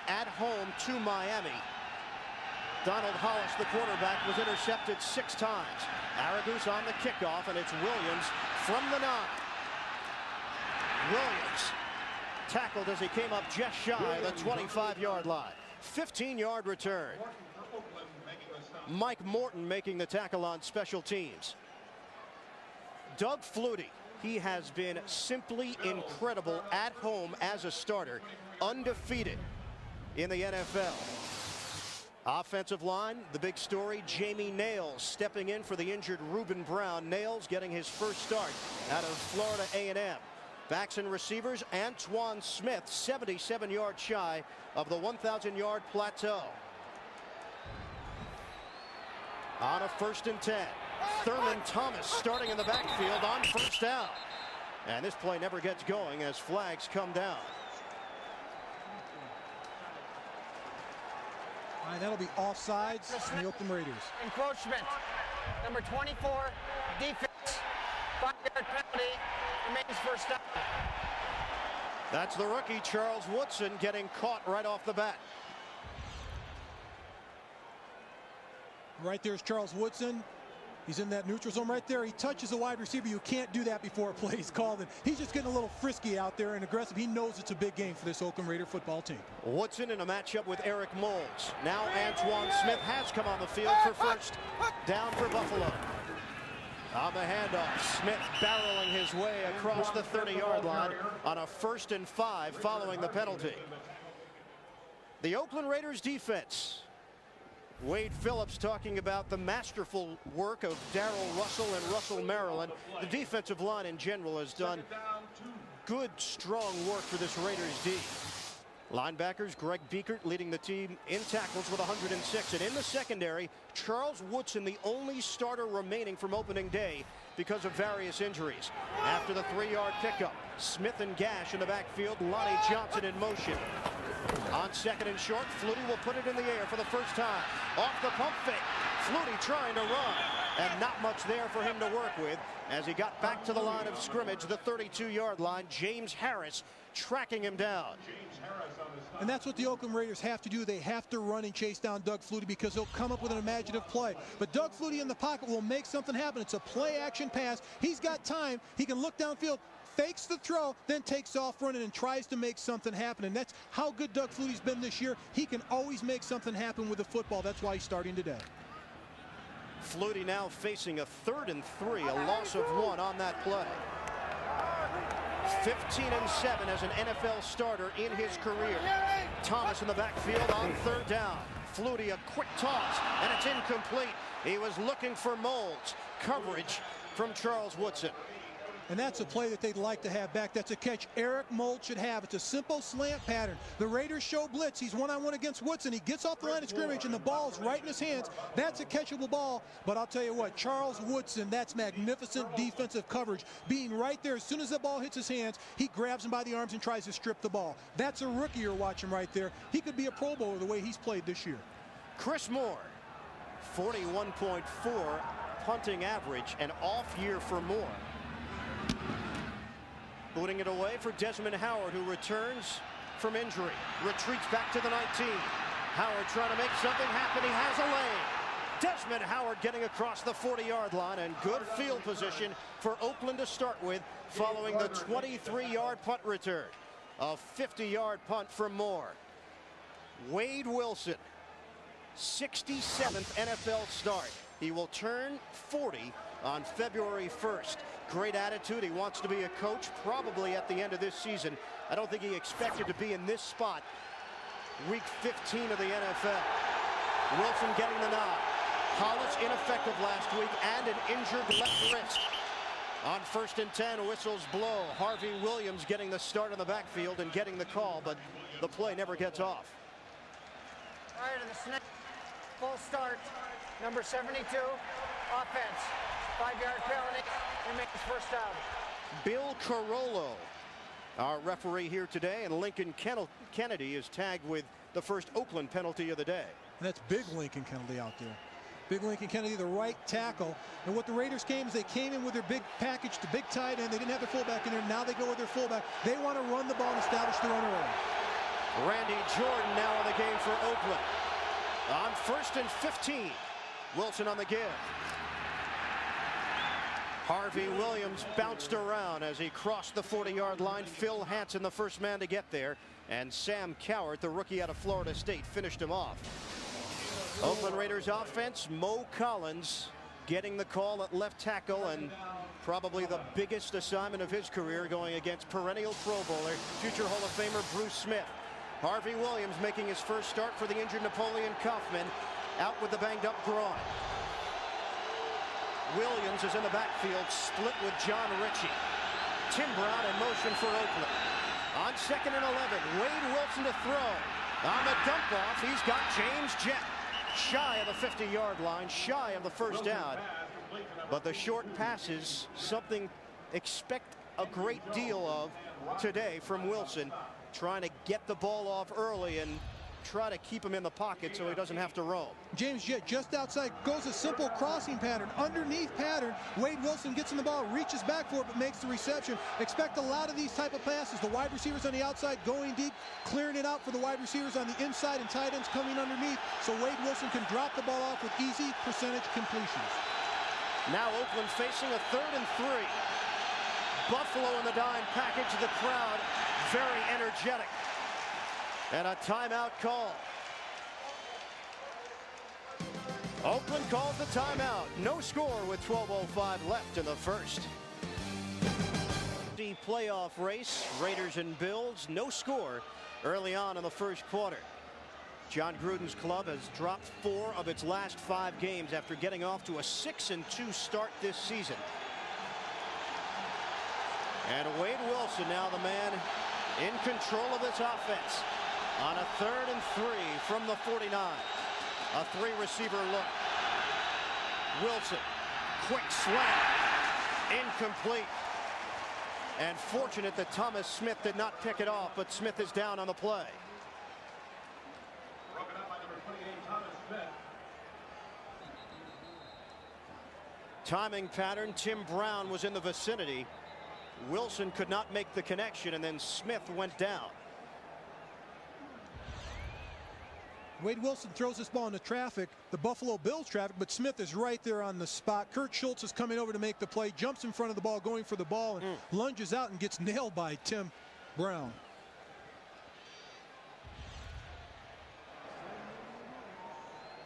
at home to Miami. Donald Hollis, the quarterback, was intercepted 6 times. Aragus on the kickoff, and it's Williams from the 9. Williams tackled as he came up just shy of the 25-yard line. 15-yard return. Mike Morton making the tackle on special teams. Doug Flutie, he has been simply incredible at home as a starter, undefeated in the NFL. Offensive line, the big story, Jamie Nails stepping in for the injured Reuben Brown. Nails getting his first start out of Florida A&M. Backs and receivers, Antoine Smith, 77 yards shy of the 1,000-yard plateau. On a 1st and 10. Thurman Thomas starting in the backfield on 1st down. And this play never gets going as flags come down. All right, that'll be offsides from the Oakland Raiders. Encroachment. Number 24, defense. 5-yard penalty. Remains first down. That's the rookie Charles Woodson getting caught right off the bat. Right there's Charles Woodson. He's in that neutral zone right there. He touches a wide receiver. You can't do that before a play is called. And he's just getting a little frisky out there and aggressive. He knows it's a big game for this Oakland Raider football team. Woodson in a matchup with Eric Moulds. Now Antoine Smith has come on the field for first down for Buffalo. On the handoff, Smith barreling his way across the 30-yard line on a 1st and 5 following the penalty. The Oakland Raiders defense. Wade Phillips talking about the masterful work of Darrell Russell and Russell Maryland. The defensive line in general has done good, strong work for this Raiders D. Linebackers, Greg Biekert leading the team in tackles with 106. And in the secondary, Charles Woodson, the only starter remaining from opening day because of various injuries. After the 3-yard pickup, Smith and Gash in the backfield, Lonnie Johnson in motion. On 2nd and short, Flutie will put it in the air for the first time. Off the pump fake, Flutie trying to run, and not much there for him to work with as he got back to the line of scrimmage, the 32-yard line. James Harris tracking him down. And that's what the Oakland Raiders have to do. They have to run and chase down Doug Flutie because he'll come up with an imaginative play. But Doug Flutie in the pocket will make something happen. It's a play-action pass. He's got time. He can look downfield, fakes the throw, then takes off running and tries to make something happen. And that's how good Doug Flutie's been this year. He can always make something happen with the football. That's why he's starting today. Flutie now facing a 3rd and 3, a loss of 1 on that play. 15 and 7 as an NFL starter in his career. Thomas in the backfield on 3rd down. Flutie a quick toss, and it's incomplete. He was looking for Moulds. Coverage from Charles Woodson. And that's a play that they'd like to have back. That's a catch Eric Moulds should have. It's a simple slant pattern. The Raiders show blitz. He's one-on-one against Woodson. He gets off the line of scrimmage, and the ball's right in his hands. That's a catchable ball. But I'll tell you what, Charles Woodson, that's magnificent defensive coverage. Being right there, as soon as the ball hits his hands, he grabs him by the arms and tries to strip the ball. That's a rookie you're watching right there. He could be a Pro Bowler the way he's played this year. Chris Moore, 41.4 punting average, an off year for Moore. Booting it away for Desmond Howard, who returns from injury. Retreats back to the 19. Howard trying to make something happen. He has a lane. Desmond Howard getting across the 40-yard line, and good field position for Oakland to start with following the 23-yard punt return. A 50-yard punt from Moore. Wade Wilson, 67th NFL start. He will turn 40 on February 1st. Great attitude. He wants to be a coach probably at the end of this season. I don't think he expected to be in this spot week 15 of the NFL. Wilson getting the nod. Hollis ineffective last week and an injured left wrist. On 1st and 10, whistles blow. Harvey Williams getting the start on the backfield and getting the call, but the play never gets off. All right, and the snap. Full start. Number 72, offense. 5-yard penalty. Remains first down. Bill Carollo, our referee here today, and Lincoln Kennedy is tagged with the first Oakland penalty of the day. And that's big Lincoln Kennedy out there. Big Lincoln Kennedy, the right tackle. And what the Raiders came is they came in with their big package to big tight end. They didn't have their fullback in there. Now they go with their fullback. They want to run the ball and establish the run early. Randy Jordan now on Oakland. On 1st and 15. Wilson on the give. Harvey Williams bounced around as he crossed the 40-yard line. Phil Hansen, the first man to get there. And Sam Cowart, the rookie out of Florida State, finished him off. Oakland Raiders offense, Mo Collins getting the call at left tackle, and probably the biggest assignment of his career, going against perennial Pro Bowler, future Hall of Famer Bruce Smith. Harvey Williams making his first start for the injured Napoleon Kaufman, out with the banged up groin. Williams is in the backfield, split with John Ritchie. Tim Brown in motion for Oakland. On 2nd and 11, Wade Wilson to throw. On the dump off, he's got James Jett. Shy of the 50-yard line, shy of the first down. But the short passes, something expect a great deal of today from Wilson. Trying to get the ball off early and try to keep him in the pocket so he doesn't have to roam. James Jett just outside, goes a simple crossing pattern, underneath pattern. Wade Wilson gets in the ball, reaches back for it, but makes the reception. Expect a lot of these type of passes. The wide receivers on the outside going deep, clearing it out for the wide receivers on the inside, and tight ends coming underneath, so Wade Wilson can drop the ball off with easy percentage completions. Now Oakland facing a 3rd and 3. Buffalo in the dime package, the crowd very energetic. And a timeout call. Oakland calls the timeout. No score with 12:05 left in the first. The playoff race, Raiders and Bills, no score early on in the first quarter. John Gruden's club has dropped 4 of its last 5 games after getting off to a 6-2 start this season. And Wade Wilson now the man in control of this offense. On a 3rd and 3 from the 49. A 3-receiver look. Wilson, quick slant, incomplete. And fortunate that Thomas Smith did not pick it off, but Smith is down on the play. Timing pattern, Tim Brown was in the vicinity. Wilson could not make the connection, and then Smith went down. Wade Wilson throws this ball into traffic, the Buffalo Bills traffic, but Smith is right there on the spot. Kurt Schultz is coming over to make the play, jumps in front of the ball, going for the ball, and lunges out and gets nailed by Tim Brown.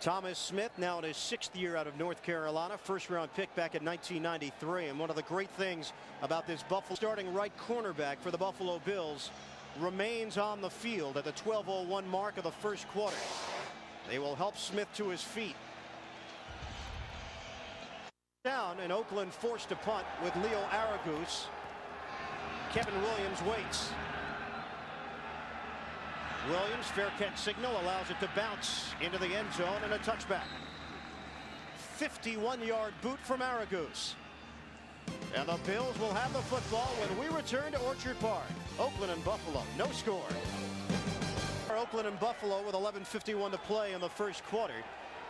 Thomas Smith now in his 6th year out of North Carolina, 1st-round pick back in 1993. And one of the great things about this Buffalo starting right cornerback for the Buffalo Bills remains on the field at the 12:01 mark of the first quarter. They will help Smith to his feet. Down, and Oakland forced to punt with Leo Aragus. Kevin Williams waits. Williams, fair catch signal, allows it to bounce into the end zone, and a touchback. 51-yard boot from Aragus. And the Bills will have the football when we return to Orchard Park. Oakland and Buffalo, no score. Oakland and Buffalo with 11:51 to play in the first quarter.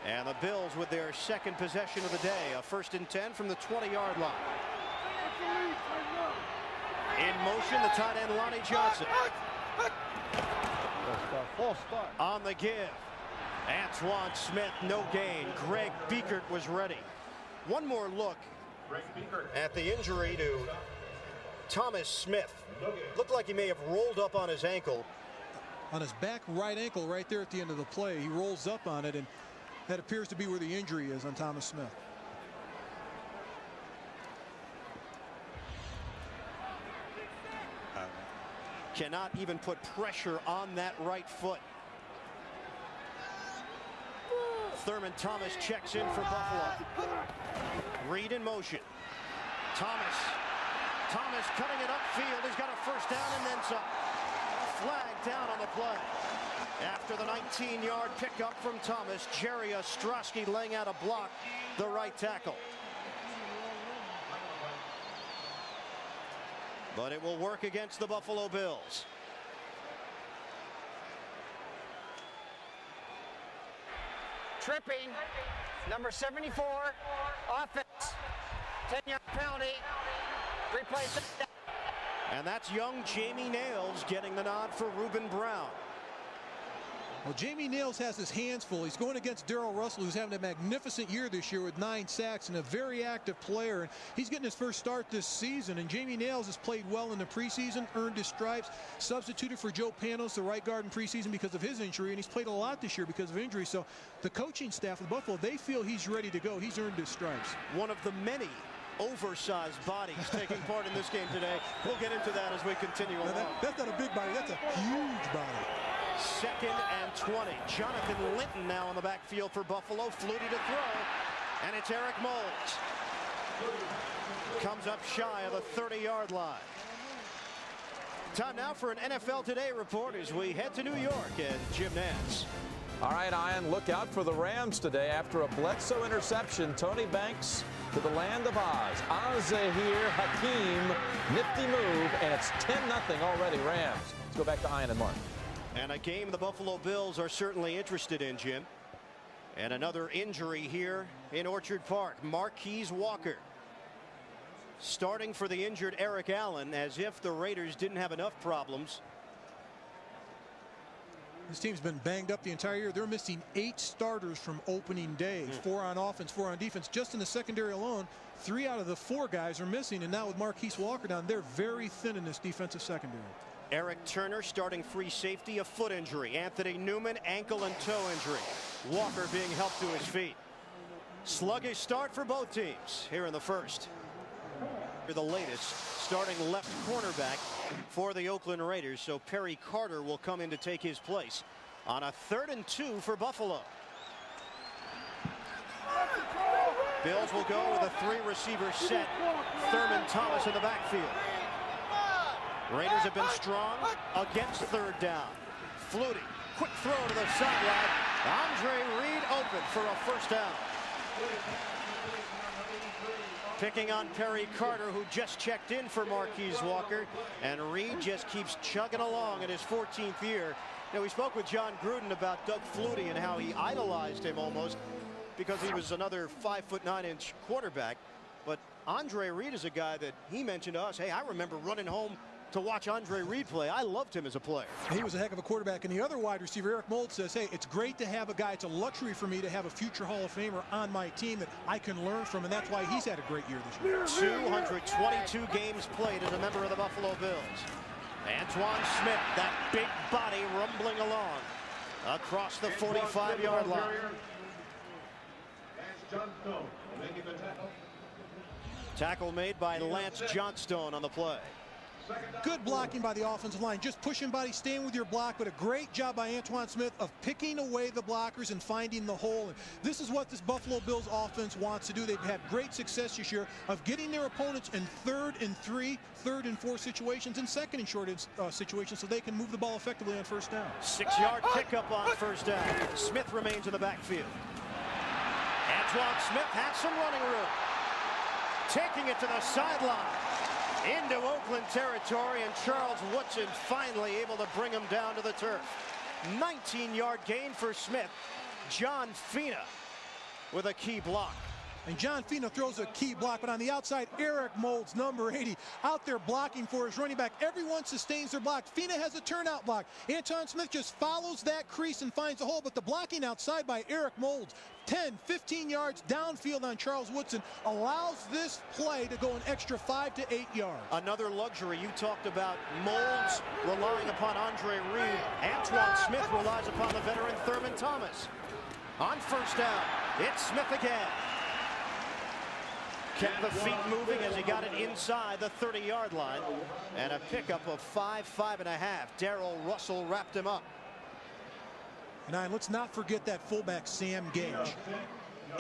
And the Bills with their second possession of the day, a 1st and 10 from the 20-yard line. In motion, the tight end Lonnie Johnson. False start. On the give, Antoine Smith, no gain. Greg Biekert was ready. One more look at the injury to Thomas Smith. Looked like he may have rolled up on his ankle. On his back right ankle right there at the end of the play. He rolls up on it, and that appears to be where the injury is on Thomas Smith. Cannot even put pressure on that right foot. Thurman Thomas checks in for Buffalo. Reed in motion. Thomas cutting it upfield. He's got a first down and then some. Flag down on the play. After the 19-yard pickup from Thomas, Jerry Ostrowski laying out a block, the right tackle. But it will work against the Buffalo Bills. Tripping, number 74, offense, 10-yard penalty, replace it. And that's young Jamie Nails getting the nod for Reuben Brown. Well, Jamie Nails has his hands full. He's going against Darrell Russell, who's having a magnificent year this year with 9 sacks and a very active player. And he's getting his first start this season. And Jamie Nails has played well in the preseason, earned his stripes, substituted for Joe Panos, the right guard in preseason because of his injury. And he's played a lot this year because of injury. So the coaching staff of Buffalo, they feel he's ready to go. He's earned his stripes. One of the many oversized bodies taking part in this game today. We'll get into that as we continue along. That's not a big body. That's a huge body. 2nd and 20. Jonathan Linton now on the backfield for Buffalo. Flutie to throw, and it's Eric Moulds. Comes up shy of the 30-yard line. Time now for an NFL Today report as we head to New York and Jim Nantz. All right, Ian, look out for the Rams today. After a Bledsoe interception, Tony Banks to the land of Oz. Azahir Hakim, nifty move, and it's 10-0 already, Rams. Let's go back to Ian and Mark. And a game the Buffalo Bills are certainly interested in, Jim. And another injury here in Orchard Park. Marquise Walker starting for the injured Eric Allen, as if the Raiders didn't have enough problems. This team's been banged up the entire year. They're missing 8 starters from opening day. 4 on offense, 4 on defense. Just in the secondary alone, 3 out of the 4 guys are missing. And now with Marquise Walker down, they're very thin in this defensive secondary. Eric Turner starting free safety, a foot injury. Anthony Newman, ankle and toe injury. Walker being helped to his feet. Sluggish start for both teams here in the first. The latest starting left cornerback for the Oakland Raiders, so Perry Carter will come in to take his place on a 3rd and 2 for Buffalo. Bills will go with a 3-receiver set. Thurman Thomas in the backfield. Raiders have been strong against 3rd down. Flutie, quick throw to the sideline. Andre Reed open for a first down. Picking on Perry Carter, who just checked in for Marquise Walker, and Reed just keeps chugging along in his 14th year. Now, we spoke with John Gruden about Doug Flutie and how he idolized him almost because he was another 5'9" quarterback. But Andre Reed is a guy that he mentioned to us. Hey, I remember running home to watch Andre Reed play. I loved him as a player. He was a heck of a quarterback. And the other wide receiver, Eric Moulds, says, hey, it's great to have a guy. It's a luxury for me to have a future Hall of Famer on my team that I can learn from. And that's why he's had a great year this year. 222 games played as a member of the Buffalo Bills. Antoine Smith, that big body rumbling along across the 45-yard line. Tackle made by Lance Johnstone on the play. Good blocking by the offensive line. Just pushing body, staying with your block, but a great job by Antoine Smith of picking away the blockers and finding the hole. And this is what this Buffalo Bills offense wants to do. They've had great success this year of getting their opponents in 3rd and 3, 3rd and 4 situations, and 2nd and short situations so they can move the ball effectively on first down. 6-yard pickup on first down. Smith remains in the backfield. Antoine Smith has some running room. Taking it to the sideline. Into Oakland territory, and Charles Woodson finally able to bring him down to the turf. 19-yard gain for Smith. John Fina with a key block. And John Fina throws a key block, but on the outside, Eric Moulds, number 80, out there blocking for his running back. Everyone sustains their block. Fina has a turnout block. Antoine Smith just follows that crease and finds a hole, but the blocking outside by Eric Moulds, 10, 15 yards downfield on Charles Woodson, allows this play to go an extra 5 to 8 yards. Another luxury. You talked about Moulds relying upon Andre Reed. Antoine Smith relies upon the veteran Thurman Thomas. On first down, it's Smith again. Kept the feet moving as he got it inside the 30-yard line. And a pickup of 5.5. Darrell Russell wrapped him up. And let's not forget that fullback, Sam Gage.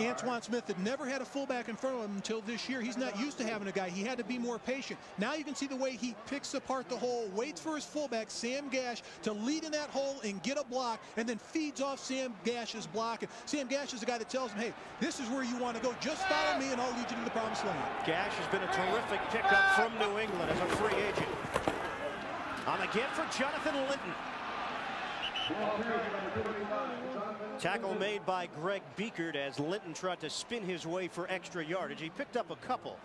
Antoine Smith had never had a fullback in front of him until this year. He's not used to having a guy. He had to be more patient. Now you can see the way he picks apart the hole, waits for his fullback, Sam Gash, to lead in that hole and get a block, and then feeds off Sam Gash's block. And Sam Gash is the guy that tells him, hey, this is where you want to go. Just follow me, and I'll lead you to the promised land. Gash has been a terrific pickup from New England as a free agent. On the get for Jonathan Linton. Tackle made by Greg Beekert as Linton tried to spin his way for extra yardage. He picked up a couple.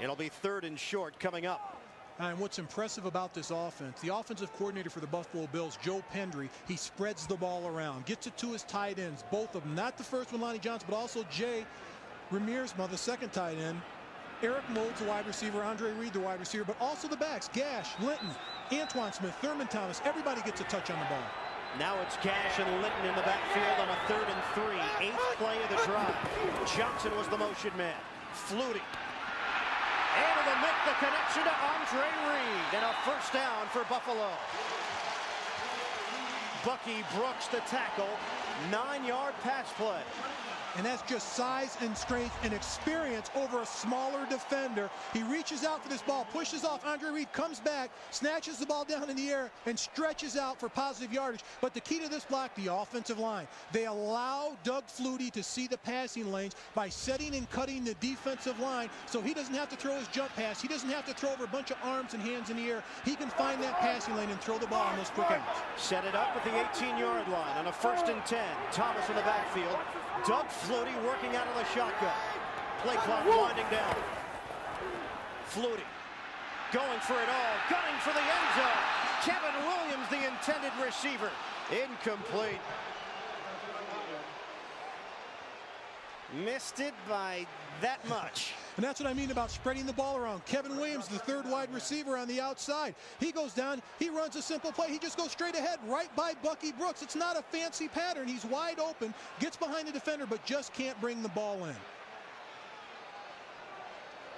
It'll be 3rd and short coming up. And what's impressive about this offense, the offensive coordinator for the Buffalo Bills, Joe Pendry, he spreads the ball around, gets it to his tight ends, both of them, not the first one, Lonnie Johnson, but also Jay Ramirez, the second tight end, Eric Moulds, the wide receiver, Andre Reed, the wide receiver, but also the backs, Gash, Linton, Antoine Smith, Thurman Thomas, everybody gets a touch on the ball. Now it's Gash and Linton in the backfield on a 3rd and 3, 8th play of the drive. Johnson was the motion man. Flutie. Able to make the connection to Andre Reed, and a first down for Buffalo. Bucky Brooks the tackle, 9-yard pass play. And that's just size and strength and experience over a smaller defender. He reaches out for this ball, pushes off. Andre Reed comes back, snatches the ball down in the air, and stretches out for positive yardage. But the key to this block, the offensive line. They allow Doug Flutie to see the passing lanes by setting and cutting the defensive line, so he doesn't have to throw his jump pass. He doesn't have to throw over a bunch of arms and hands in the air. He can find that passing lane and throw the ball on those quick outs. Set it up at the 18-yard line on a 1st and 10. Thomas in the backfield. Doug Flutie working out of the shotgun. Play clock winding down. Flutie going for it all, gunning for the end zone. Kevin Williams, the intended receiver. Incomplete. Missed it by that much. And that's what I mean about spreading the ball around. Kevin Williams, the 3rd wide receiver on the outside. He goes down, he runs a simple play. He just goes straight ahead right by Bucky Brooks. It's not a fancy pattern. He's wide open, gets behind the defender, but just can't bring the ball in.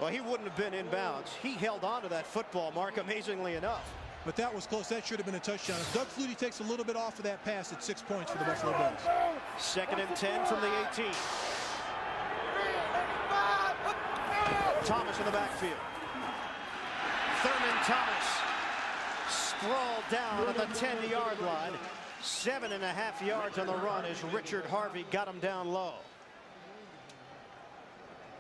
Well, he wouldn't have been inbounds. He held on to that football, Mark, amazingly enough. But that was close. That should have been a touchdown. Doug Flutie takes a little bit off of that pass at 6 points for the Buffalo Bills. 2nd and 10 from the 18. Thomas in the backfield. Thurman Thomas sprawled down at the 10-yard line. 7.5 yards on the run as Richard Harvey got him down low.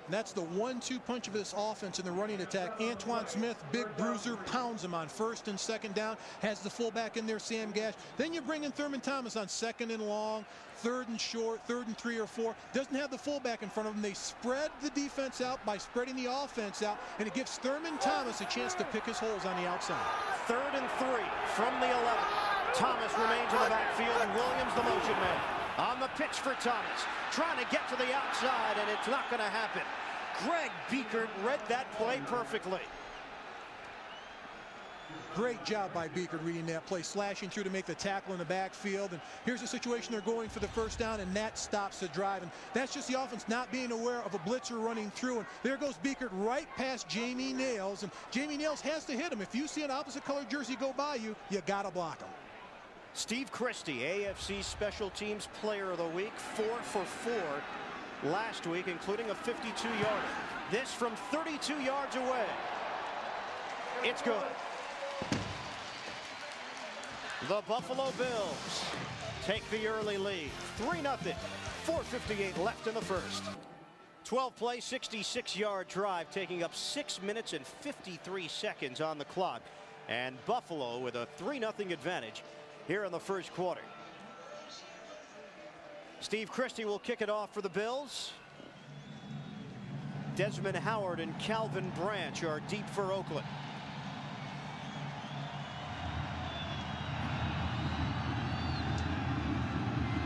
That's the 1-2 punch of this offense in the running attack. Antoine Smith, big bruiser, pounds him on 1st and 2nd down, has the fullback in there, Sam Gash. Then you bring in Thurman Thomas on 2nd and long, 3rd and short, 3rd and 3 or 4. Doesn't have the fullback in front of him. They spread the defense out by spreading the offense out, and it gives Thurman Thomas a chance to pick his holes on the outside. 3rd and 3 from the 11. Thomas remains in the backfield, and Williams the motion man. On the pitch for Thomas, trying to get to the outside, and it's not going to happen. Greg Biekert read that play perfectly. Great job by Biekert reading that play, slashing through to make the tackle in the backfield. And here's a situation they're going for the first down, and that stops the drive. And that's just the offense not being aware of a blitzer running through. And there goes Biekert right past Jamie Nails. And Jamie Nails has to hit him. If you see an opposite colored jersey go by you, you got to block him. Steve Christie, AFC Special Teams Player of the Week, 4 for 4 last week, including a 52-yarder. This from 32 yards away. It's good. The Buffalo Bills take the early lead. 3-0. 4:58 left in the first. 12-play, 66-yard drive, taking up 6 minutes and 53 seconds on the clock. And Buffalo with a 3-0 advantage here in the first quarter. Steve Christie will kick it off for the Bills. Desmond Howard and Calvin Branch are deep for Oakland.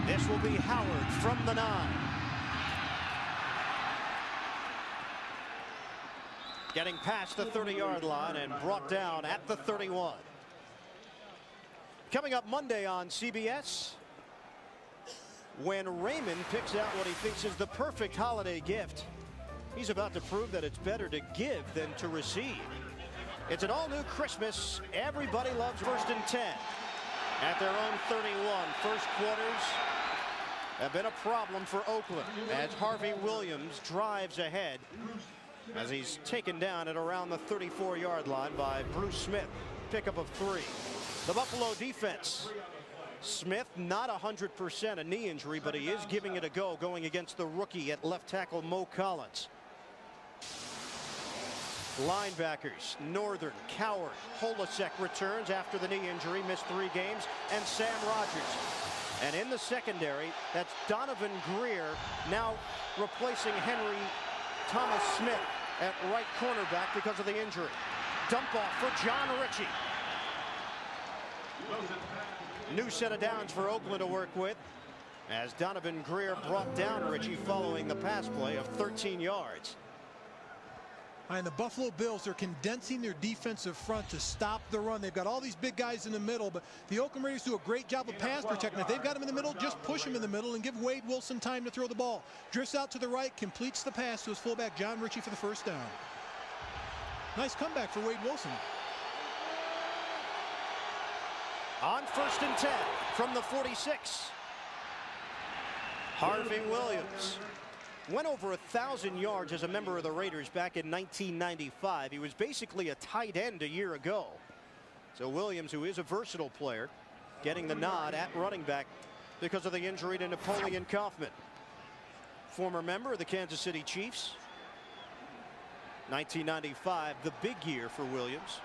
This will be Howard from the 9. Getting past the 30-yard line and brought down at the 31. Coming up Monday on CBS, when Raymond picks out what he thinks is the perfect holiday gift, he's about to prove that it's better to give than to receive. It's an all-new Christmas. Everybody loves 1st and 10 at their own 31. First quarters have been a problem for Oakland as Harvey Williams drives ahead as he's taken down at around the 34-yard line by Bruce Smith. Pickup of 3. The Buffalo defense. Smith not 100%, a knee injury, but he is giving it a go going against the rookie at left tackle Mo Collins. Linebackers, Northern, Coward, Holasek returns after the knee injury, missed 3 games, and Sam Rogers. And in the secondary, that's Donovan Greer now replacing Henry Thomas Smith at right cornerback because of the injury. Dump off for John Ritchie. New set of downs for Oakland to work with, as Donovan Greer brought down Ritchie following the pass play of 13 yards. And the Buffalo Bills are condensing their defensive front to stop the run. They've got all these big guys in the middle, but the Oakland Raiders do a great job of pass protecting. If they've got him in the middle, just push him in the middle and give Wade Wilson time to throw the ball. Drifts out to the right, completes the pass to his fullback, John Ritchie, for the first down. Nice comeback for Wade Wilson. On 1st and 10 from the 46. Harvey Williams went over 1,000 yards as a member of the Raiders back in 1995. He was basically a tight end a year ago. So Williams, who is a versatile player, getting the nod at running back because of the injury to Napoleon Kaufman. Former member of the Kansas City Chiefs. 1995, the big year for Williams.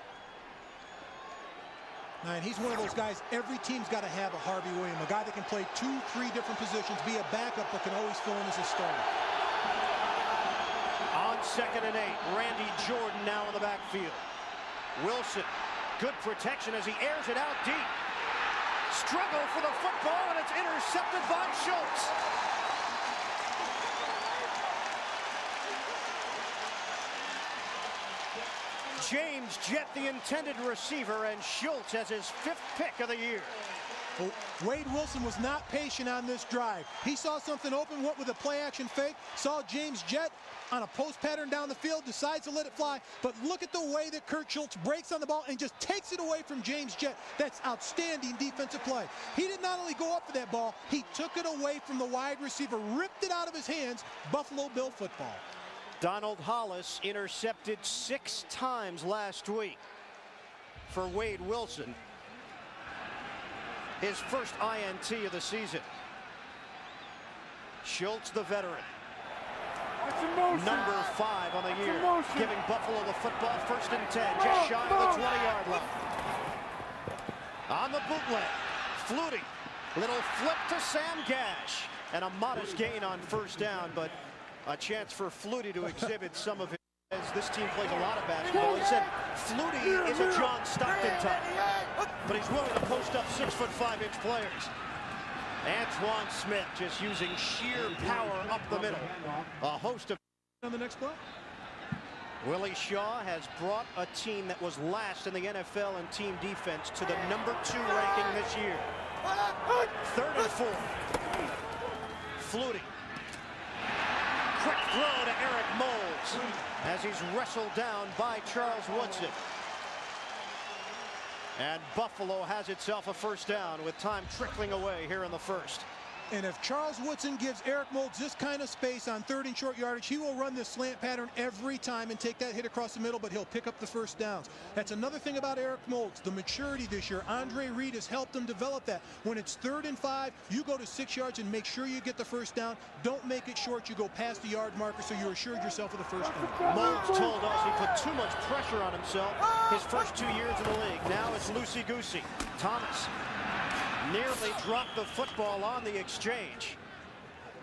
And he's one of those guys, every team's got to have a Harvey Williams, a guy that can play 2-3 different positions, be a backup, but can always fill in as a starter. On 2nd and 8, Randy Jordan now in the backfield. Wilson, good protection as he airs it out deep. Struggle for the football, and it's intercepted by Schultz. James Jett, the intended receiver, and Schultz has his 5th pick of the year. Well, Wade Wilson was not patient on this drive. He saw something open, went with a play-action fake, saw James Jett on a post pattern down the field, decides to let it fly. But look at the way that Kurt Schultz breaks on the ball and just takes it away from James Jett. That's outstanding defensive play. He did not only go up for that ball, he took it away from the wide receiver, ripped it out of his hands. Buffalo Bill football. Donald Hollis intercepted 6 times last week for Wade Wilson. His first INT of the season. Schultz, the veteran. Number 5 on the year. Giving Buffalo the football, 1st and 10. Just shy of the 20-yard line. On the bootleg. Flutie. Little flip to Sam Gash. And a modest gain on 1st down, but a chance for Flutie to exhibit some of his. As this team plays a lot of basketball. He said Flutie is a John Stockton type, but he's willing to post up 6'5" players. Antoine Smith just using sheer power up the middle. A host of. On the next play. Willie Shaw has brought a team that was last in the NFL in team defense to the number 2 ranking this year. 3rd and 4. Flutie. Quick throw to Eric Moulds as he's wrestled down by Charles Woodson. And Buffalo has itself a 1st down with time trickling away here in the 1st. And if Charles Woodson gives Eric Moulds this kind of space on 3rd and short yardage, he will run this slant pattern every time and take that hit across the middle, but he'll pick up the 1st downs. That's another thing about Eric Moulds, the maturity this year. Andre Reed has helped him develop that. When it's 3rd and 5, you go to 6 yards and make sure you get the 1st down. Don't make it short. You go past the yard marker so you assured yourself of the 1st down. Moulds told us he put too much pressure on himself his first 2 years in the league. Now it's loosey-goosey. Thomas nearly dropped the football on the exchange.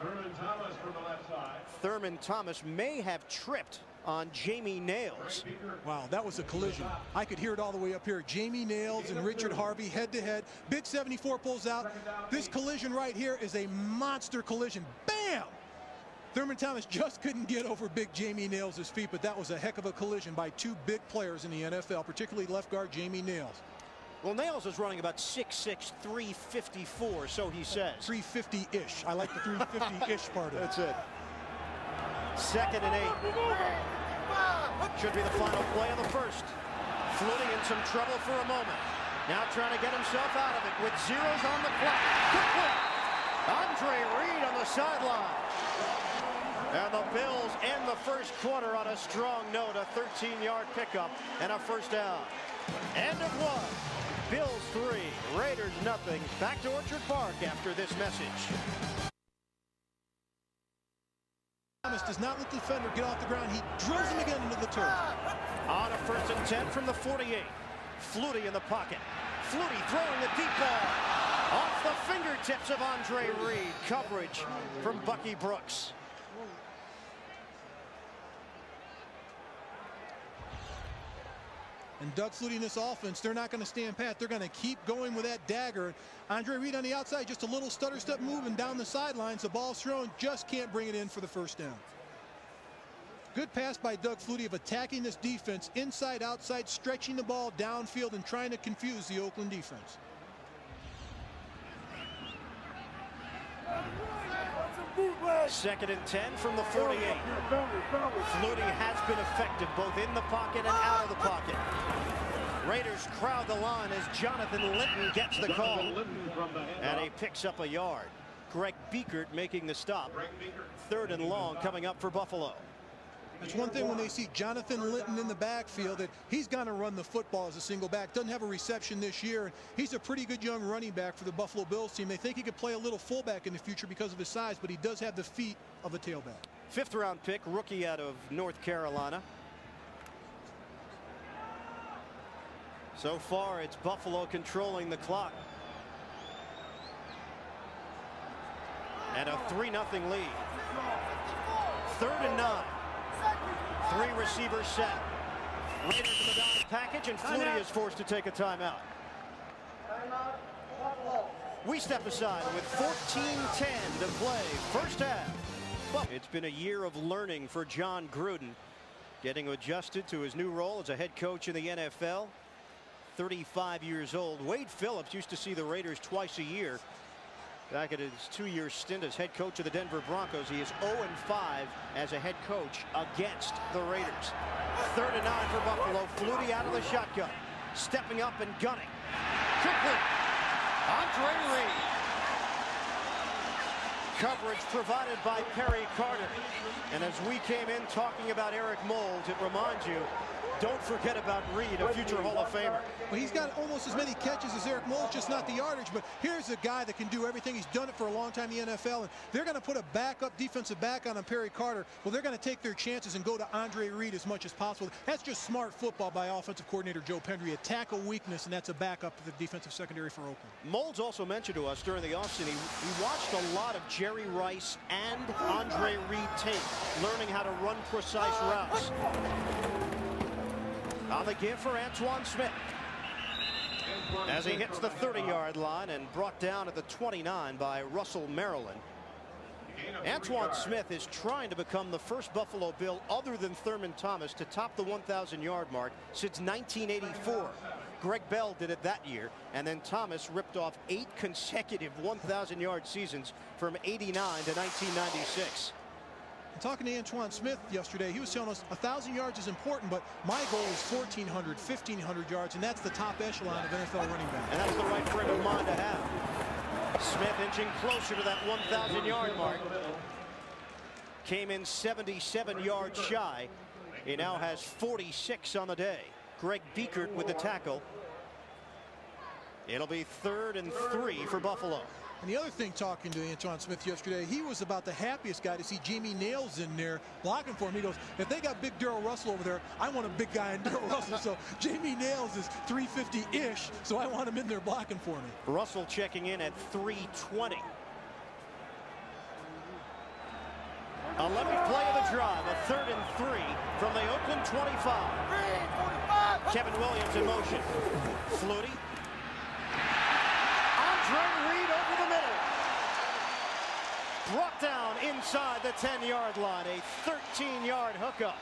Thurman Thomas from the left side. Thurman Thomas may have tripped on Jamie Nails. Wow, that was a collision. I could hear it all the way up here. Jamie Nails and Richard Harvey head-to-head. Big 74 pulls out. This collision right here is a monster collision. Bam! Thurman Thomas just couldn't get over big Jamie Nails' feet, but that was a heck of a collision by 2 big players in the NFL, particularly left guard Jamie Nails. Well, Nails is running about 6'6", 354, so he says. 350-ish. I like the 350-ish part of it. That's it. 2nd and 8. Should be the final play of the 1st. Flutie in some trouble for a moment. Now trying to get himself out of it with zeros on the clock. Complete. Andre Reed on the sideline. And the Bills end the 1st quarter on a strong note. A 13-yard pickup and a 1st down. End of 1. Bills 3, Raiders nothing. Back to Orchard Park after this message. Thomas does not let the defender get off the ground. He drills him again into the turf. On a 1st and 10 from the 48. Flutie in the pocket. Flutie throwing the deep ball. Off the fingertips of Andre Reed. Coverage from Bucky Brooks. And Doug Flutie in this offense, they're not going to stand pat. They're going to keep going with that dagger. Andre Reed on the outside, just a little stutter step moving down the sidelines. The ball's thrown, just can't bring it in for the first down. Good pass by Doug Flutie of attacking this defense, inside, outside, stretching the ball downfield and trying to confuse the Oakland defense. Second and 10 from the 48. Flutie has been effective both in the pocket and out of the pocket. Raiders crowd the line as Jonathan Linton gets the call. And he picks up a yard. Greg Biekert making the stop. Third and long coming up for Buffalo. It's one thing when they see Jonathan Linton in the backfield that he's going to run the football as a single back. Doesn't have a reception this year. He's a pretty good young running back for the Buffalo Bills team. They think he could play a little fullback in the future because of his size, but he does have the feet of a tailback. Fifth-round pick, rookie out of North Carolina. So far, it's Buffalo controlling the clock. And a 3-0 lead. Third and 9. 3 receivers set. Raiders in the dime package, and Flutie is forced to take a timeout. We step aside with 14:10 to play. First half. It's been a year of learning for John Gruden, getting adjusted to his new role as a head coach in the NFL. 35 years old. Wade Phillips used to see the Raiders twice a year. Back at his 2-year stint as head coach of the Denver Broncos, he is 0-5 as a head coach against the Raiders. Third and 9 for Buffalo. Flutie out of the shotgun, stepping up and gunning. Quickly, Andre Reed. Coverage provided by Perry Carter. And as we came in talking about Eric Moulds, it reminds you, don't forget about Reed, a future Hall of Famer. Well, he's got almost as many catches as Eric Moulds, just not the yardage. But here's a guy that can do everything. He's done it for a long time in the NFL. And they're going to put a backup defensive back on Perry Carter. Well, they're going to take their chances and go to Andre Reed as much as possible. That's just smart football by offensive coordinator Joe Pendry. Attack a weakness, and that's a backup to the defensive secondary for Oakland. Moulds also mentioned to us during the offseason he watched a lot of Jerry Rice and Andre Reed tape, learning how to run precise routes. On the give for Antoine Smith as he hits the 30-yard line and brought down at the 29 by Russell Maryland. Antoine Smith is trying to become the first Buffalo Bill other than Thurman Thomas to top the 1,000-yard mark since 1984. Greg Bell did it that year, and then Thomas ripped off 8 consecutive 1,000-yard seasons from '89 to 1996. Talking to Antoine Smith yesterday, he was telling us 1,000 yards is important, but my goal is 1,400, 1,500 yards, and that's the top echelon of NFL running back. And that's the right frame of mind to have. Smith inching closer to that 1,000-yard mark. Came in 77 yards shy. He now has 46 on the day. Greg Biekert with the tackle. It'll be 3rd and 3 for Buffalo. And the other thing, talking to Antoine Smith yesterday, he was about the happiest guy to see Jamie Nails in there blocking for him. He goes, if they got big Darrell Russell over there, I want a big guy in Darrell Russell. So Jamie Nails is 350-ish, so I want him in there blocking for me. Russell checking in at 320. 11th play of the drive, a 3rd and 3 from the Oakland 25. Kevin Williams in motion. Flutie. Andre Reed over the middle. Brought down inside the 10-yard line. A 13-yard hookup.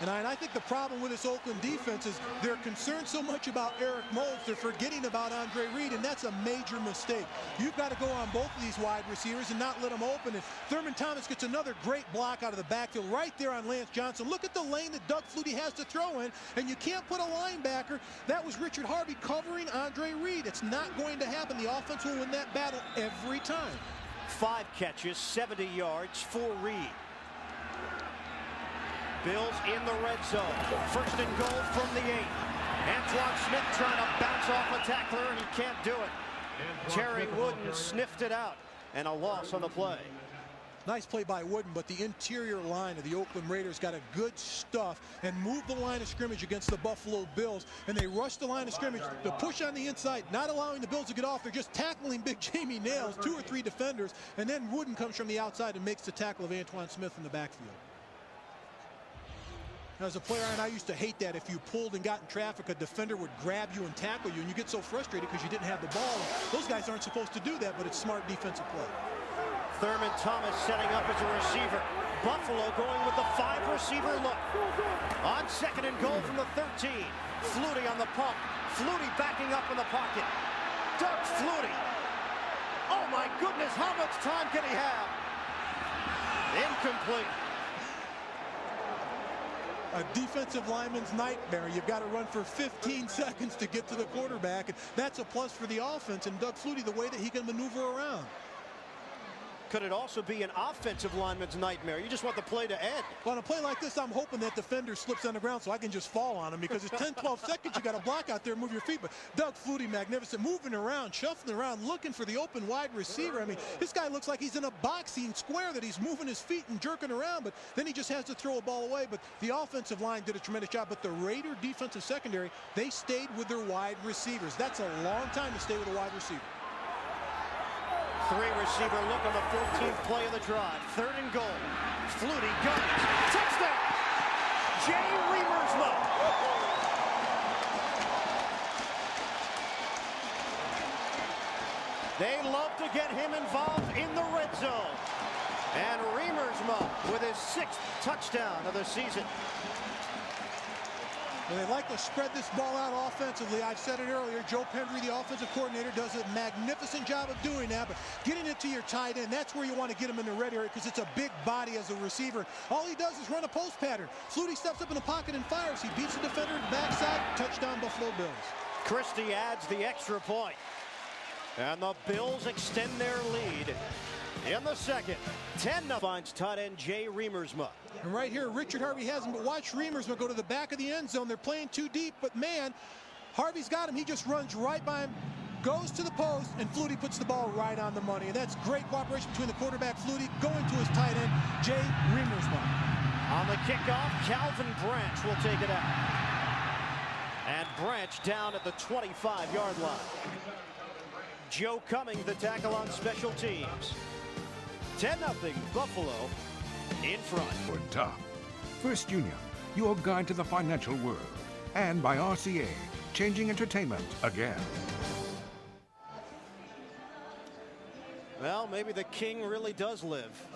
And I think the problem with this Oakland defense is they're concerned so much about Eric Moulds, they're forgetting about Andre Reed, and that's a major mistake. You've got to go on both of these wide receivers and not let them open. And Thurman Thomas gets another great block out of the backfield right there on Lance Johnson. Look at the lane that Doug Flutie has to throw in, and you can't put a linebacker. That was Richard Harvey covering Andre Reed. It's not going to happen. The offense will win that battle every time. 5 catches, 70 yards for Reed. Bills in the red zone. 1st and goal from the 8. Antoine Smith trying to bounce off a tackler, and he can't do it. Terry Wooden sniffed it out, and a loss on the play. Nice play by Wooden, but the interior line of the Oakland Raiders got a good stuff and moved the line of scrimmage against the Buffalo Bills, and they rushed the line of scrimmage to push on the inside, not allowing the Bills to get off. They're just tackling big Jamie Nails, 2 or 3 defenders, and then Wooden comes from the outside and makes the tackle of Antoine Smith in the backfield. As a player, and I used to hate that if you pulled and got in traffic, a defender would grab you and tackle you, and you get so frustrated because you didn't have the ball. Those guys aren't supposed to do that, but it's smart defensive play. Thurman Thomas setting up as a receiver. Buffalo going with the 5-receiver look. On 2nd and goal from the 13. Flutie on the pump. Flutie backing up in the pocket. Doug Flutie. Oh my goodness, how much time can he have? Incomplete. A defensive lineman's nightmare. You've got to run for 15 seconds to get to the quarterback, and that's a plus for the offense. And Doug Flutie, the way that he can maneuver around. Could it also be an offensive lineman's nightmare? You just want the play to end. Well, on a play like this, I'm hoping that defender slips on the ground so I can just fall on him, because it's 10, 12 seconds. You got to block out there and move your feet. But Doug Flutie, magnificent, moving around, shuffling around, looking for the open wide receiver. I mean, this guy looks like he's in a boxing square, that he's moving his feet and jerking around, but then he just has to throw a ball away. But the offensive line did a tremendous job. But the Raider defensive secondary, they stayed with their wide receivers. That's a long time to stay with a wide receiver. 3-receiver look on the 14th play of the drive. 3rd and goal. Flutie guns. Touchdown! Jay Remersma. They love to get him involved in the red zone. And Remersma with his 6th touchdown of the season. And they like to spread this ball out offensively. I've said it earlier. Joe Pendry, the offensive coordinator, does a magnificent job of doing that. But getting it to your tight end, that's where you want to get him in the red area, because it's a big body as a receiver. All he does is run a post pattern. Flutie steps up in the pocket and fires. He beats the defender at the backside. Touchdown, Buffalo Bills. Christie adds the extra point. And the Bills extend their lead in the second. 10-0 finds tight end Jay Remersma. And right here, Richard Harvey has him, but watch Remersma go to the back of the end zone. They're playing too deep, but man, Harvey's got him. He just runs right by him, goes to the post, and Flutie puts the ball right on the money. And that's great cooperation between the quarterback, Flutie, going to his tight end, Jay Remersma. On the kickoff, Calvin Branch will take it out. And Branch down at the 25-yard line. Joe Cummings, the tackle on special teams. 10-0 Buffalo in front. For top. First Union, your guide to the financial world. And by RCA, changing entertainment again. Well, maybe the king really does live.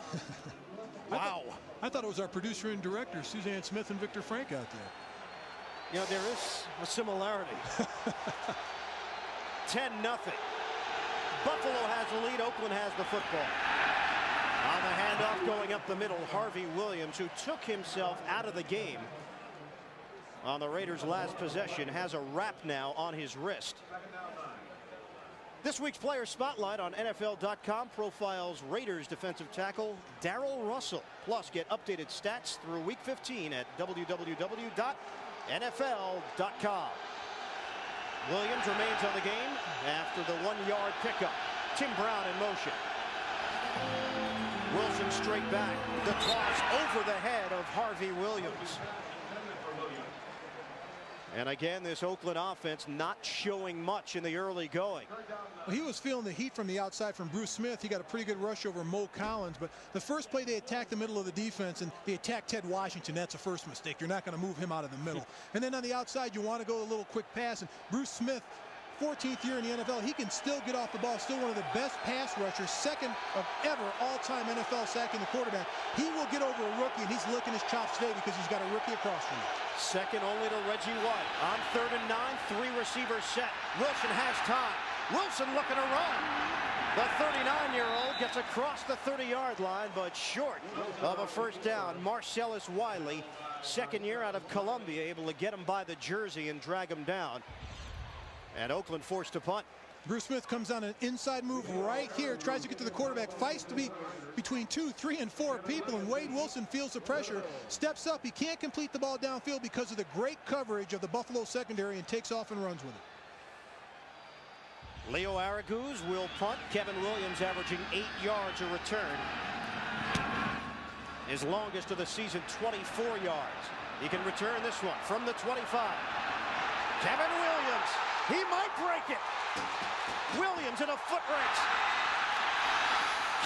Wow. I thought it was our producer and director, Suzanne Smith and Victor Frank, out there. You know, there is a similarity. 10-0. Buffalo has the lead. Oakland has the football. On the handoff going up the middle, Harvey Williams, who took himself out of the game on the Raiders' last possession, has a wrap now on his wrist. This week's player spotlight on NFL.com profiles Raiders defensive tackle Darrell Russell. Plus, get updated stats through Week 15 at www.nfl.com. Williams remains on the game after the 1-yard pickup. Tim Brown in motion. Wilson straight back. The toss over the head of Harvey Williams. And again, this Oakland offense not showing much in the early going. Well, he was feeling the heat from the outside from Bruce Smith. He got a pretty good rush over Mo Collins, but the first play they attacked the middle of the defense, and they attacked Ted Washington. That's a first mistake. You're not going to move him out of the middle. And then on the outside, you want to go a little quick pass, and Bruce Smith, 14th year in the NFL, he can still get off the ball. Still one of the best pass rushers, second of ever all-time NFL sacking the quarterback. He will get over a rookie, and he's licking his chops today because he's got a rookie across from him. Second only to Reggie White. On 3rd and 9, 3 receivers set. Wilson has time. Wilson looking to run. The 39-year-old gets across the 30-yard line, but short of a first down. Marcellus Wiley, second year out of Columbia, able to get him by the jersey and drag him down. And Oakland forced to punt. Bruce Smith comes on an inside move right here, tries to get to the quarterback, fights to be between 2, 3, and 4 people, and Wade Wilson feels the pressure, steps up. He can't complete the ball downfield because of the great coverage of the Buffalo secondary, and takes off and runs with it. Leo Araguz will punt. Kevin Williams averaging 8 yards a return. His longest of the season, 24 yards. He can return this one from the 25. Kevin Williams, he might break it. Williams in a foot race.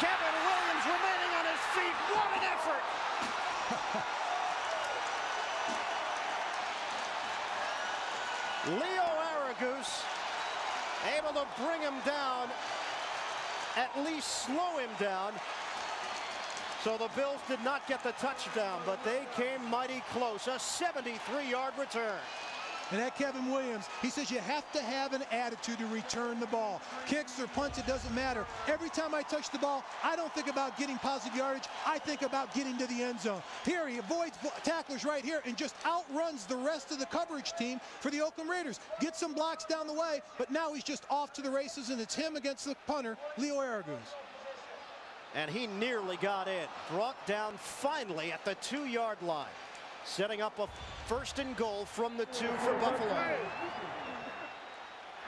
Kevin Williams remaining on his feet. What an effort! Leo Aragus able to bring him down, at least slow him down. So the Bills did not get the touchdown, but they came mighty close. A 73-yard return. And that Kevin Williams, he says you have to have an attitude to return the ball. Kicks or punts, it doesn't matter. Every time I touch the ball, I don't think about getting positive yardage. I think about getting to the end zone. Here he avoids tacklers right here and just outruns the rest of the coverage team for the Oakland Raiders. Gets some blocks down the way, but now he's just off to the races, and it's him against the punter, Leo Aragus. And he nearly got in. Brought down finally at the 2-yard line. Setting up a 1st and goal from the 2 for Buffalo.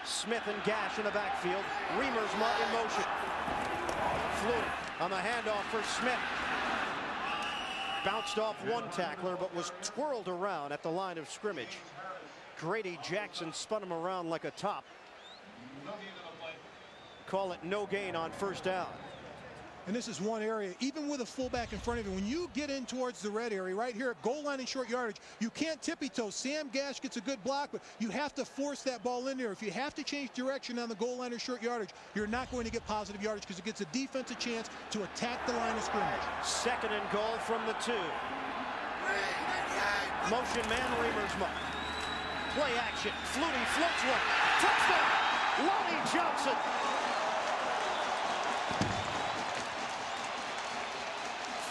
Smith and Gash in the backfield. Remersma in motion. Flutie on the handoff for Smith. Bounced off one tackler, but was twirled around at the line of scrimmage. Grady Jackson spun him around like a top. Call it no gain on 1st down. And this is one area, even with a fullback in front of you, when you get in towards the red area right here at goal line and short yardage, you can't tippy-toe. Sam Gash gets a good block, but you have to force that ball in there. If you have to change direction on the goal line or short yardage, you're not going to get positive yardage because it gets a defense a chance to attack the line of scrimmage. 2nd and goal from the 2. Motion man Remersma. Play action. Flutie floats one. Touchdown! Lonnie Johnson.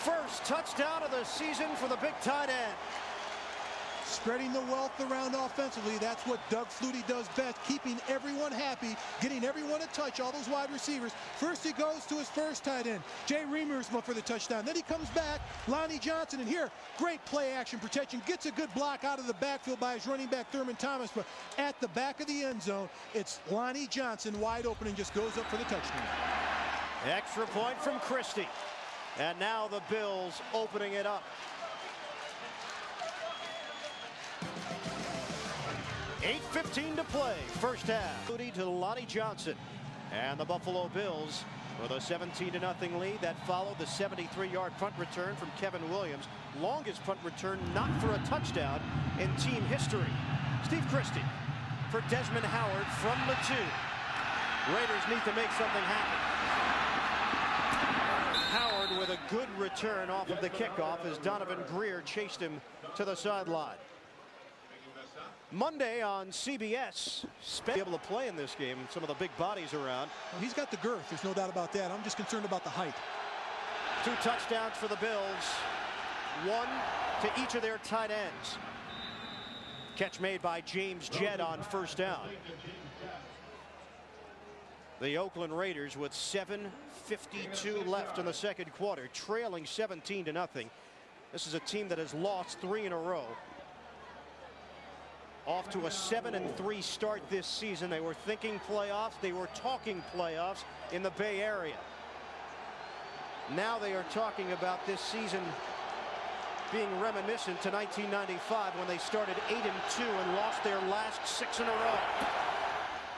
First touchdown of the season for the big tight end. Spreading the wealth around offensively, that's what Doug Flutie does best, keeping everyone happy, getting everyone a touch, all those wide receivers. First he goes to his first tight end, Jay Remersma for the touchdown. Then he comes back, Lonnie Johnson, and here, great play action protection, gets a good block out of the backfield by his running back Thurman Thomas, but at the back of the end zone, it's Lonnie Johnson wide open and just goes up for the touchdown. Extra point from Christie. And now the Bills opening it up. 8:15 to play, 1st half. Flutie to Lonnie Johnson. And the Buffalo Bills with a 17-0 lead. That followed the 73-yard punt return from Kevin Williams. Longest punt return not for a touchdown in team history. Steve Christie for Desmond Howard from the 2. Raiders need to make something happen. Howard with a good return off of the kickoff as Donovan Greer chased him to the sideline. Monday on CBS, be able to play in this game. Some of the big bodies around. Well, he's got the girth. There's no doubt about that. I'm just concerned about the height. 2 touchdowns for the Bills. 1 to each of their tight ends. Catch made by James Jett on 1st down. The Oakland Raiders with 7:52 left in the 2nd quarter, trailing 17-0. This is a team that has lost 3 in a row. Off to a 7-3 start this season. They were thinking playoffs. They were talking playoffs in the Bay Area. Now they are talking about this season being reminiscent to 1995 when they started 8-2 and lost their last 6 in a row.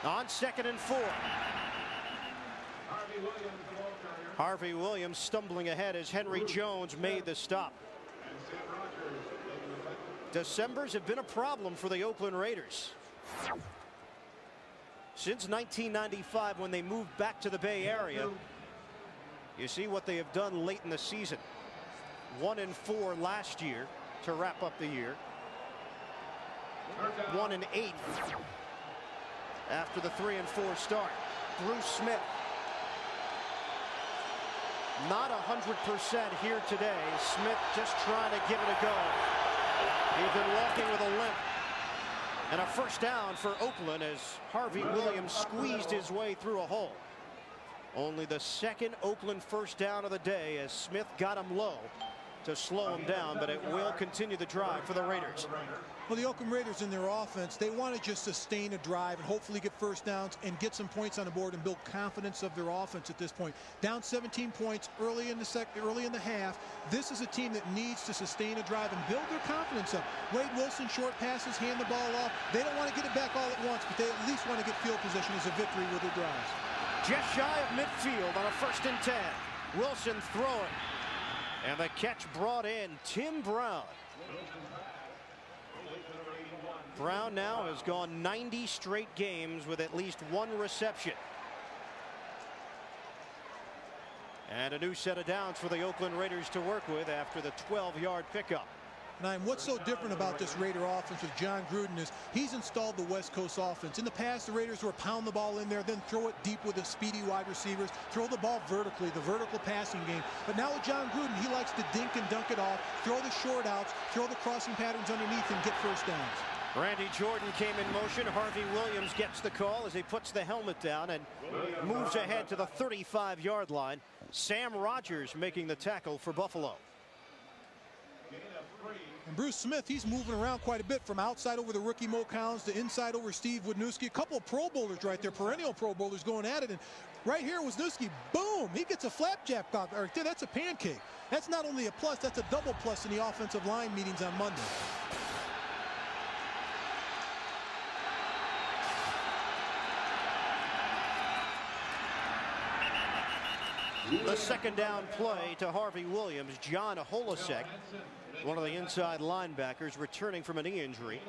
On 2nd and 4. Harvey Williams stumbling ahead as Henry Jones made the stop. Decembers have been a problem for the Oakland Raiders. Since 1995, when they moved back to the Bay Area, you see what they have done late in the season. 1-4 last year to wrap up the year. 1-8 after the 3-4 start. Bruce Smith not 100% here today. Smith just trying to give it a go. He's been walking with a limp. And a 1st down for Oakland as Harvey Williams squeezed his way through a hole. Only the 2nd Oakland 1st down of the day as Smith got him low to slow him down, but it will continue the drive for the Raiders. Well, the Oakland Raiders in their offense, they want to just sustain a drive and hopefully get 1st downs and get some points on the board and build confidence of their offense at this point. Down 17 points early in the half. This is a team that needs to sustain a drive and build their confidence up. Wade Wilson short passes, hand the ball off. They don't want to get it back all at once, but they at least want to get field position as a victory with their drives. Just shy of midfield on a 1st and 10. Wilson throwing. And the catch brought in Tim Brown. Brown now has gone 90 straight games with at least one reception. And a new set of downs for the Oakland Raiders to work with after the 12-yard pickup. And what's so different about this Raider offense with John Gruden is he's installed the West Coast offense. In the past, the Raiders were pound the ball in there, then throw it deep with the speedy wide receivers, throw the ball vertically, the vertical passing game. But now with John Gruden, he likes to dink and dunk it off, throw the short outs, throw the crossing patterns underneath, and get first downs. Randy Jordan came in motion. Harvey Williams gets the call as he puts the helmet down and moves ahead to the 35-yard line. Sam Rogers making the tackle for Buffalo. And Bruce Smith, he's moving around quite a bit from outside over the rookie Mo Collins to inside over Steve Wisniewski. A couple of Pro Bowlers right there, perennial Pro Bowlers going at it. And right here, Wisniewski, boom, he gets a flapjack out there. That's a pancake. That's not only a plus, that's a double plus in the offensive line meetings on Monday. The second down play to Harvey Williams. John Holisek, one of the inside linebackers, returning from a knee injury,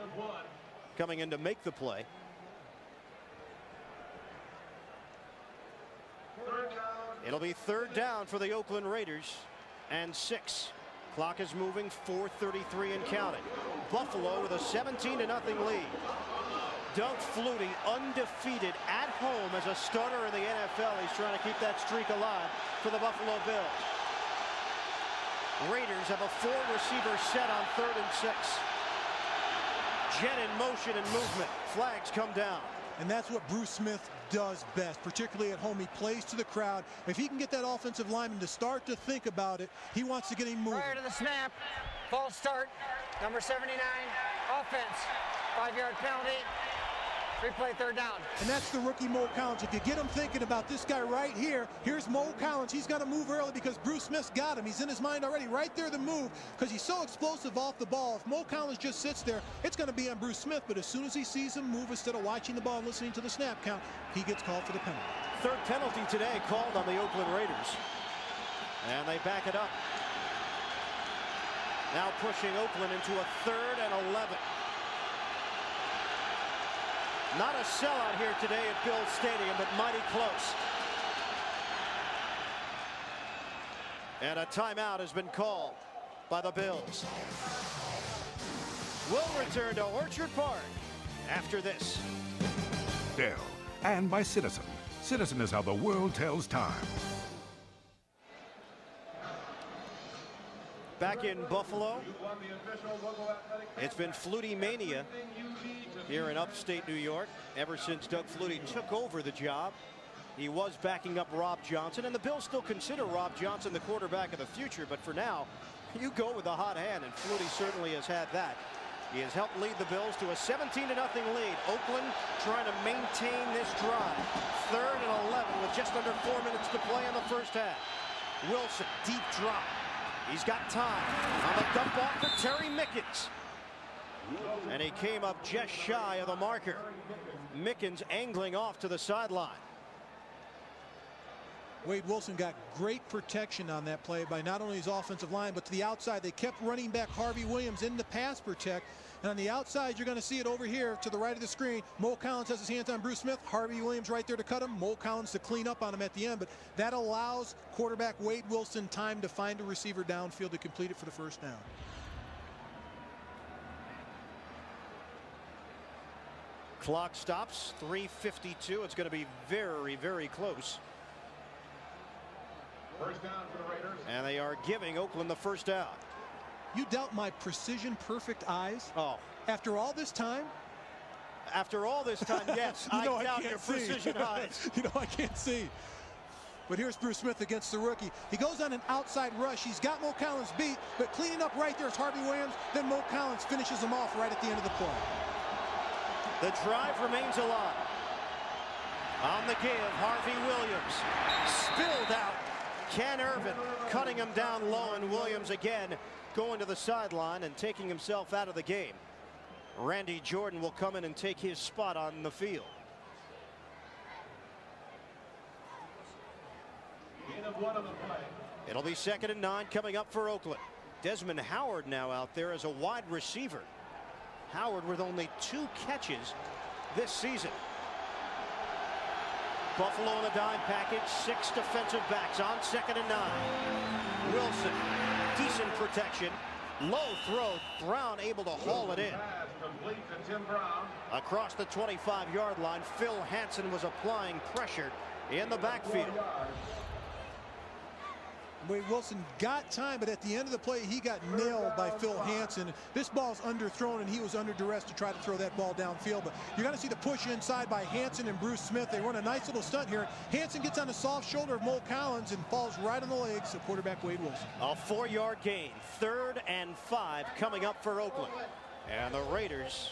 coming in to make the play. It'll be third down for the Oakland Raiders and 6. Clock is moving, 4:33 and counting. Buffalo with a 17-0 lead. Doug Flutie undefeated at home as a starter in the NFL. He's trying to keep that streak alive for the Buffalo Bills. Raiders have a 4-receiver set on 3rd and 6. Jet in motion and movement. Flags come down. And that's what Bruce Smith does best, particularly at home. He plays to the crowd. If he can get that offensive lineman to start to think about it, he wants to get him moving. Prior to the snap, false start, number 79, offense, 5-yard penalty. Replay, third down. And that's the rookie Mo Collins. If you get him thinking about this guy right here, here's Mo Collins. He's got to move early because Bruce Smith's got him. He's in his mind already right there to move because he's so explosive off the ball. If Mo Collins just sits there, it's going to be on Bruce Smith. But as soon as he sees him move, instead of watching the ball and listening to the snap count, he gets called for the penalty. Third penalty today called on the Oakland Raiders. And they back it up. Now pushing Oakland into a 3rd and 11. Not a sellout here today at Bills Stadium, but mighty close. And a timeout has been called by the Bills. We'll return to Orchard Park after this. Dell, and by Citizen. Citizen is how the world tells time. Back in Buffalo, it's been Flutie mania here in upstate New York ever since Doug Flutie took over the job. He was backing up Rob Johnson, and the Bills still consider Rob Johnson the quarterback of the future, but for now you go with the hot hand, and Flutie certainly has had that. He has helped lead the Bills to a 17-0 lead. Oakland trying to maintain this drive. 3rd and 11 with just under 4 minutes to play in the first half. Wilson, deep drop. He's got time on the dump off for Terry Mickens. And he came up just shy of the marker. Mickens angling off to the sideline. Wade Wilson got great protection on that play by not only his offensive line, but to the outside. They kept running back Harvey Williams in the pass protect. And on the outside, you're going to see it over here to the right of the screen. Mo Collins has his hands on Bruce Smith. Harvey Williams right there to cut him. Mo Collins to clean up on him at the end. But that allows quarterback Wade Wilson time to find a receiver downfield to complete it for the first down. Clock stops, 3:52. It's going to be very, very close. First down for the Raiders. And they are giving Oakland the first down. You doubt my precision perfect eyes? Oh. After all this time? After all this time, yes. I doubt your precision eyes. You know, I can't see. But here's Bruce Smith against the rookie. He goes on an outside rush. He's got Mo Collins beat, but cleaning up right there is Harvey Williams. Then Mo Collins finishes him off right at the end of the play. The drive remains alive. On the give, Harvey Williams spilled out. Ken Irvin cutting him down low, and Williams again going to the sideline and taking himself out of the game. Randy Jordan will come in and take his spot on the field. Gain of 1 on the play. It'll be 2nd and 9 coming up for Oakland. Desmond Howard now out there as a wide receiver. Howard with only 2 catches this season. Buffalo in the dime package, 6 defensive backs on 2nd and 9. Wilson, decent protection. Low throw, Brown able to haul it in. Across the 25-yard line, Phil Hansen was applying pressure in the backfield. Wade Wilson got time, but at the end of the play, he got nailed by Phil Hansen. This ball's underthrown, and he was under duress to try to throw that ball downfield. But you're going to see the push inside by Hansen and Bruce Smith. They run a nice little stunt here. Hansen gets on the soft shoulder of Mo Collins and falls right on the legs of quarterback Wade Wilson. A 4-yard gain, 3rd and 5 coming up for Oakland. And the Raiders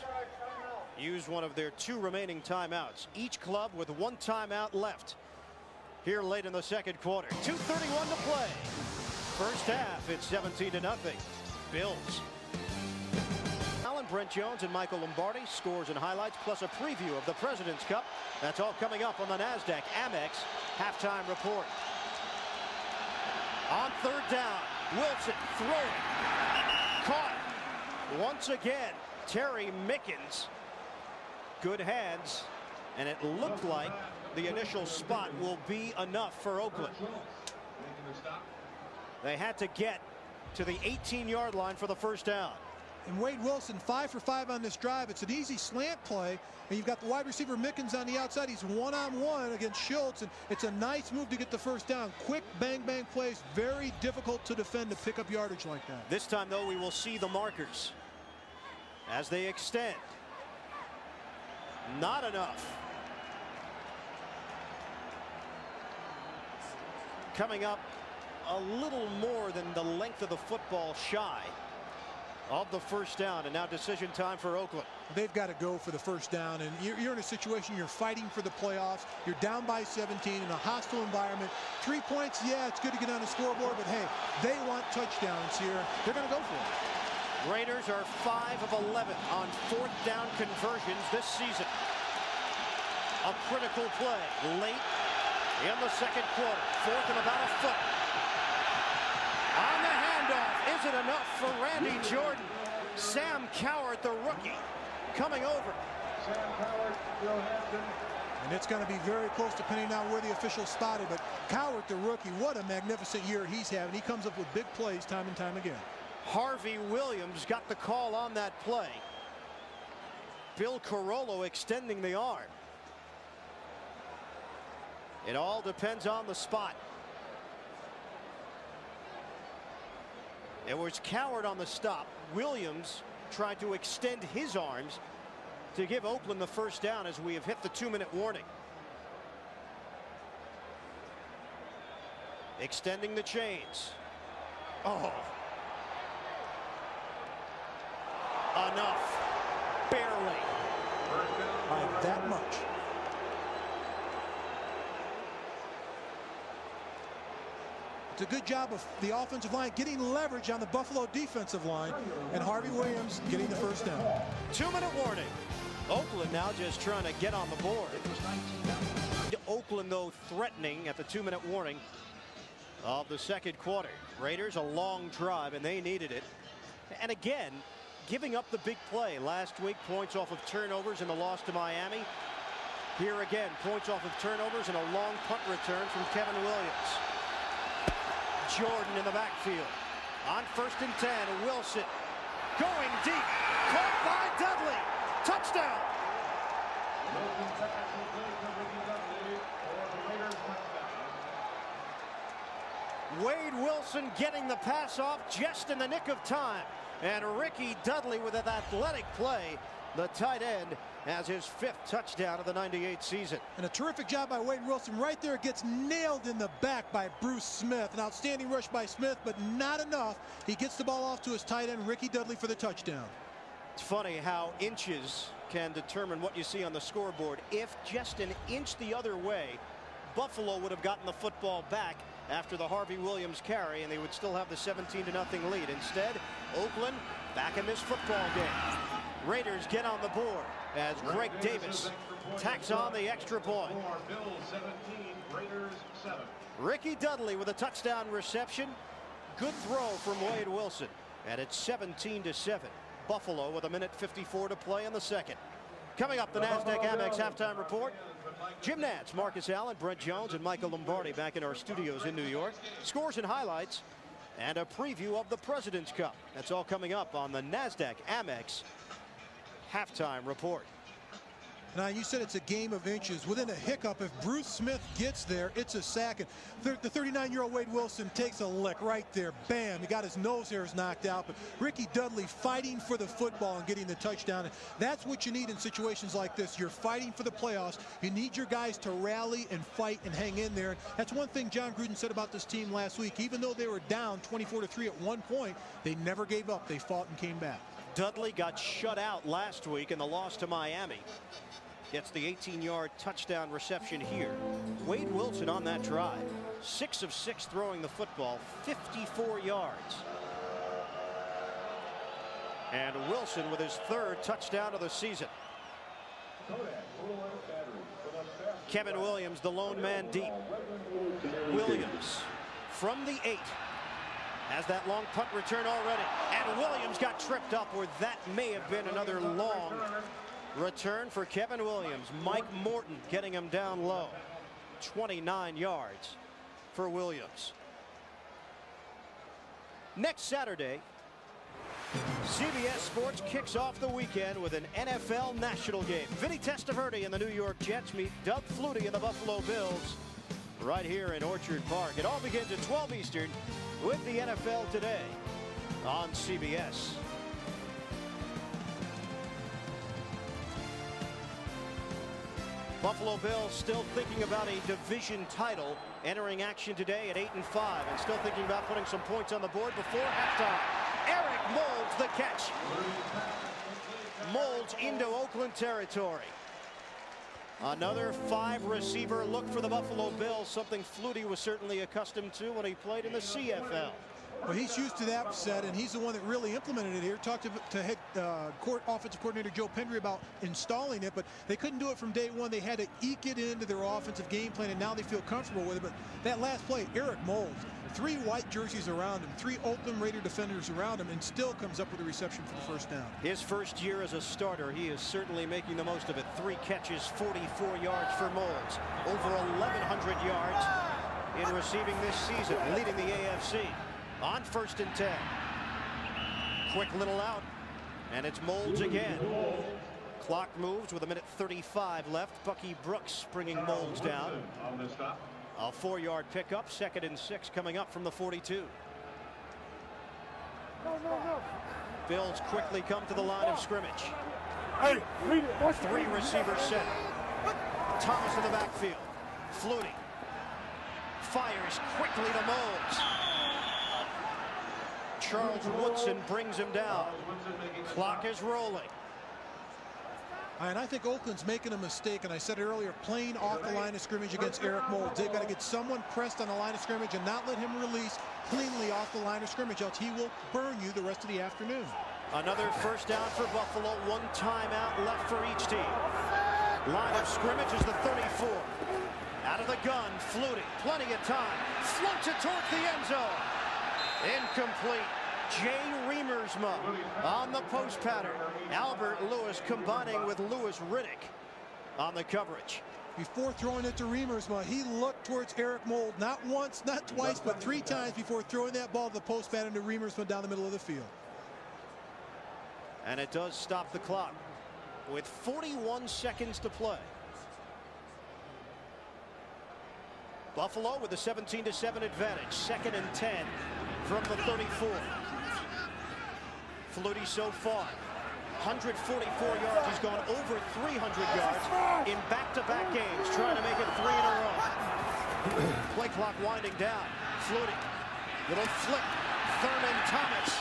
use one of their 2 remaining timeouts. Each club with 1 timeout left. Here late in the 2nd quarter. 2:31 to play. First half, it's 17-0. Bills. Alan, Brent Jones, and Michael Lombardi. Scores and highlights, plus a preview of the President's Cup. That's all coming up on the NASDAQ Amex halftime report. On 3rd down, Wilson throwing. Caught. Once again, Terry Mickens. Good hands. And it looked like the initial spot will be enough for Oakland. They had to get to the 18-yard line for the first down. And Wade Wilson 5 for 5 on this drive. It's an easy slant play, and you've got the wide receiver Mickens on the outside. He's one-on-one against Schultz, and it's a nice move to get the first down. Quick bang plays, very difficult to defend to pick up yardage like that. This time though, we will see the markers as they extend. Not enough. Coming up a little more than the length of the football shy of the first down, and now decision time for Oakland. They've got to go for the first down, and you're in a situation you're fighting for the playoffs. You're down by 17 in a hostile environment. 3 points, yeah, it's good to get on the scoreboard, but hey, they want touchdowns here. They're going to go for it. Raiders are 5 of 11 on 4th down conversions this season. A critical play late in the 2nd quarter. 4th and about a foot. On the handoff, is it enough for Randy Jordan? Sam Cowart, the rookie, coming over. And it's going to be very close depending on where the official spotted, but Cowart, the rookie, what a magnificent year he's having. He comes up with big plays time and time again. Harvey Williams got the call on that play. Bill Carollo extending the arm. It all depends on the spot. It was Cowart on the stop. Williams tried to extend his arms to give Oakland the first down as we have hit the 2-minute warning. Extending the chains. Oh. Enough. Barely. By that much. It's a good job of the offensive line getting leverage on the Buffalo defensive line, and Harvey Williams getting the first down. 2-minute warning. Oakland now just trying to get on the board. Oakland, though, threatening at the 2-minute warning of the 2nd quarter. Raiders, a long drive, and they needed it. And again, giving up the big play. Last week, points off of turnovers in the loss to Miami. Here again, points off of turnovers and a long punt return from Kevin Williams. Jordan in the backfield. On 1st and 10, Wilson going deep. Caught by Dudley. Touchdown. Wade Wilson getting the pass off just in the nick of time. And Ricky Dudley with an athletic play. The tight end has his 5th touchdown of the '98 season. And a terrific job by Wade Wilson. Right there, gets nailed in the back by Bruce Smith. An outstanding rush by Smith, but not enough. He gets the ball off to his tight end, Ricky Dudley, for the touchdown. It's funny how inches can determine what you see on the scoreboard. If just an inch the other way, Buffalo would have gotten the football back after the Harvey Williams carry, and they would still have the 17-0 lead. Instead, Oakland back in this football game. Raiders get on the board as Greg Davis tacks on the extra point. Ricky Dudley with a touchdown reception. Good throw from Wade Wilson, and it's 17-7. Buffalo with 1:54 to play in the second. Coming up, the NASDAQ Amex halftime report. Jim Nantz, Marcus Allen, Brent Jones, and Michael Lombardi back in our studios in New York. Scores and highlights and a preview of the President's Cup. That's all coming up on the NASDAQ Amex halftime report. Now, you said it's a game of inches. Within a hiccup, if Bruce Smith gets there, it's a sack. And the 39-year-old Wade Wilson takes a lick right there. Bam, he got his nose hairs knocked out. But Ricky Dudley fighting for the football and getting the touchdown. And that's what you need in situations like this. You're fighting for the playoffs. You need your guys to rally and fight and hang in there. And that's one thing John Gruden said about this team last week. Even though they were down 24-3 at one point, they never gave up. They fought and came back. Dudley got shut out last week in the loss to Miami. Gets the 18-yard touchdown reception here. Wade Wilson on that drive, 6 of 6 throwing the football, 54 yards. And Wilson with his 3rd touchdown of the season. Kevin Williams, the lone man deep. Williams from the 8. Has that long punt return already. And Williams got tripped up where that may have been another long return for Kevin Williams. Mike Morton getting him down low. 29 yards for Williams. Next Saturday, CBS Sports kicks off the weekend with an NFL national game. Vinny Testaverde and the New York Jets meet Doug Flutie and the Buffalo Bills right here in Orchard Park. It all begins at 12 Eastern with the NFL Today on CBS. Buffalo Bills still thinking about a division title, entering action today at 8-5, and still thinking about putting some points on the board before halftime. Eric Moulds the catch. Moulds into Oakland territory. Another 5-receiver look for the Buffalo Bills, something Flutie was certainly accustomed to when he played in the CFL. Well, he's used to that set, and he's the one that really implemented it here. Talked to head offensive coordinator Joe Pendry about installing it, but they couldn't do it from day one. They had to eke it into their offensive game plan, and now they feel comfortable with it. But that last play, Eric Moulds, 3 white jerseys around him, 3 Oakland Raider defenders around him, and still comes up with a reception for the first down. His first year as a starter, he is certainly making the most of it. 3 catches, 44 yards for Moulds. Over 1,100 yards in receiving this season, leading the AFC. On 1st and 10. Quick little out, and it's Moulds again. Clock moves with 1:35 left. Bucky Brooks bringing Moulds down. A 4-yard pickup, 2nd and 6 coming up from the 42. Bills quickly come to the line of scrimmage. 3 receivers set. Thomas in the backfield. Flutie fires quickly to Moulds. Charles Woodson brings him down. Clock is rolling. And I think Oakland's making a mistake, and I said it earlier, playing off the line of scrimmage against Eric Moulds. They've got to get someone pressed on the line of scrimmage and not let him release cleanly off the line of scrimmage, else he will burn you the rest of the afternoon. Another first down for Buffalo. 1 timeout left for each team. Line of scrimmage is the 34. Out of the gun, Flutie, plenty of time. Floats it towards the end zone. Incomplete. Jay Remersma on the post pattern. Albert Lewis combining with Lewis Riddick on the coverage. Before throwing it to Remersma, he looked towards Eric Mould, not once, not twice, but 3 times before throwing that ball to the post pattern to Remersma down the middle of the field. And it does stop the clock with 41 seconds to play. Buffalo with a 17-7 advantage. 2nd and 10 from the 34. Flutie so far 144 yards. He's gone over 300 yards in back-to-back games, trying to make it 3 in a row. Play clock winding down. Flutie, little flick. Thurman Thomas.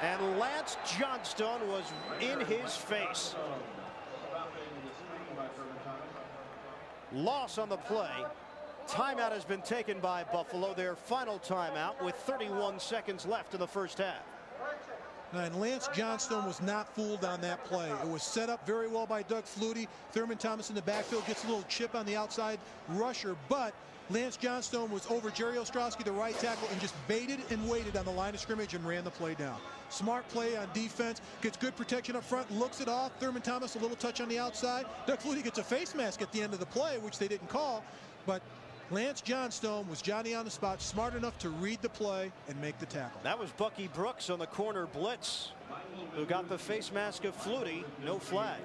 And Lance Johnstone was in his face. Loss on the play. Timeout has been taken by Buffalo, their final timeout with 31 seconds left in the first half. And Lance Johnstone was not fooled on that play. It was set up very well by Doug Flutie. Thurman Thomas in the backfield gets a little chip on the outside rusher, but Lance Johnstone was over Jerry Ostrowski, the right tackle, and just baited and waited on the line of scrimmage and ran the play down. Smart play on defense, gets good protection up front, looks it off. Thurman Thomas a little touch on the outside. Doug Flutie gets a face mask at the end of the play, which they didn't call, but Lance Johnstone was Johnny on the spot, smart enough to read the play and make the tackle. That was Bucky Brooks on the corner blitz, who got the face mask of Flutie. No flag.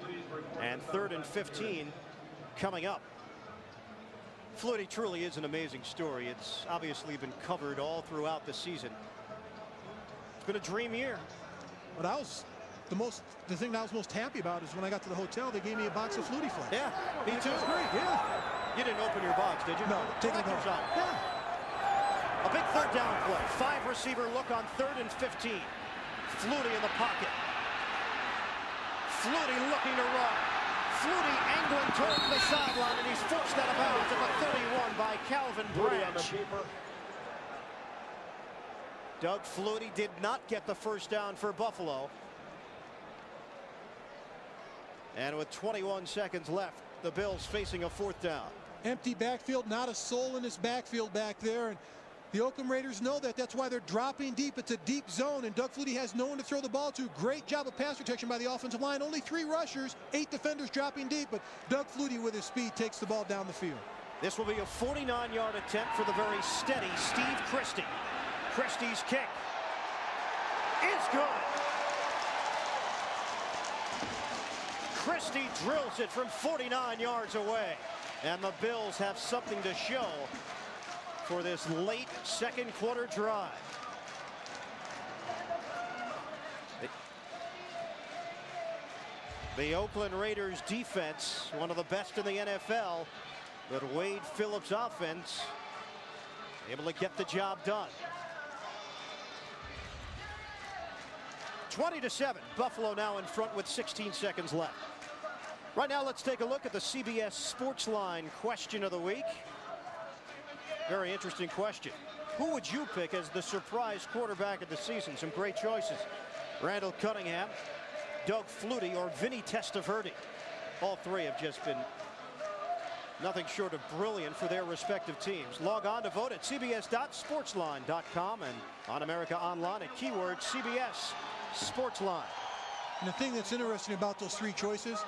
And 3rd and 15 coming up. Flutie truly is an amazing story. It's obviously been covered all throughout the season. It's been a dream year. But the thing I was most happy about is when I got to the hotel, they gave me a box of Flutie flags. Yeah, me too. That's great. Yeah. You didn't open your box, did you? No, take it home. Yeah. A big 3rd down play. 5 receiver look on 3rd and 15. Flutie in the pocket. Flutie looking to run. Flutie angling toward the sideline, and he's forced out of bounds at the 31 by Calvin Branch. Doug Flutie did not get the first down for Buffalo. And with 21 seconds left, the Bills facing a 4th down. Empty backfield, not a soul in this backfield back there. And the Oakland Raiders know that. That's why they're dropping deep. It's a deep zone, and Doug Flutie has no one to throw the ball to. Great job of pass protection by the offensive line. Only 3 rushers, 8 defenders dropping deep, but Doug Flutie with his speed takes the ball down the field. This will be a 49-yard attempt for the very steady Steve Christie. Christie's kick is good. Christie drills it from 49 yards away. And the Bills have something to show for this late 2nd quarter drive. The Oakland Raiders defense, one of the best in the NFL, but Wade Phillips' offense able to get the job done. 20-7. Buffalo now in front with 16 seconds left. Right now, let's take a look at the CBS Sportsline question of the week. Very interesting question. Who would you pick as the surprise quarterback of the season? Some great choices. Randall Cunningham, Doug Flutie, or Vinny Testaverde. All 3 have just been nothing short of brilliant for their respective teams. Log on to vote at cbs.sportsline.com and on America Online at keyword CBS Sportsline. And the thing that's interesting about those 3 choices,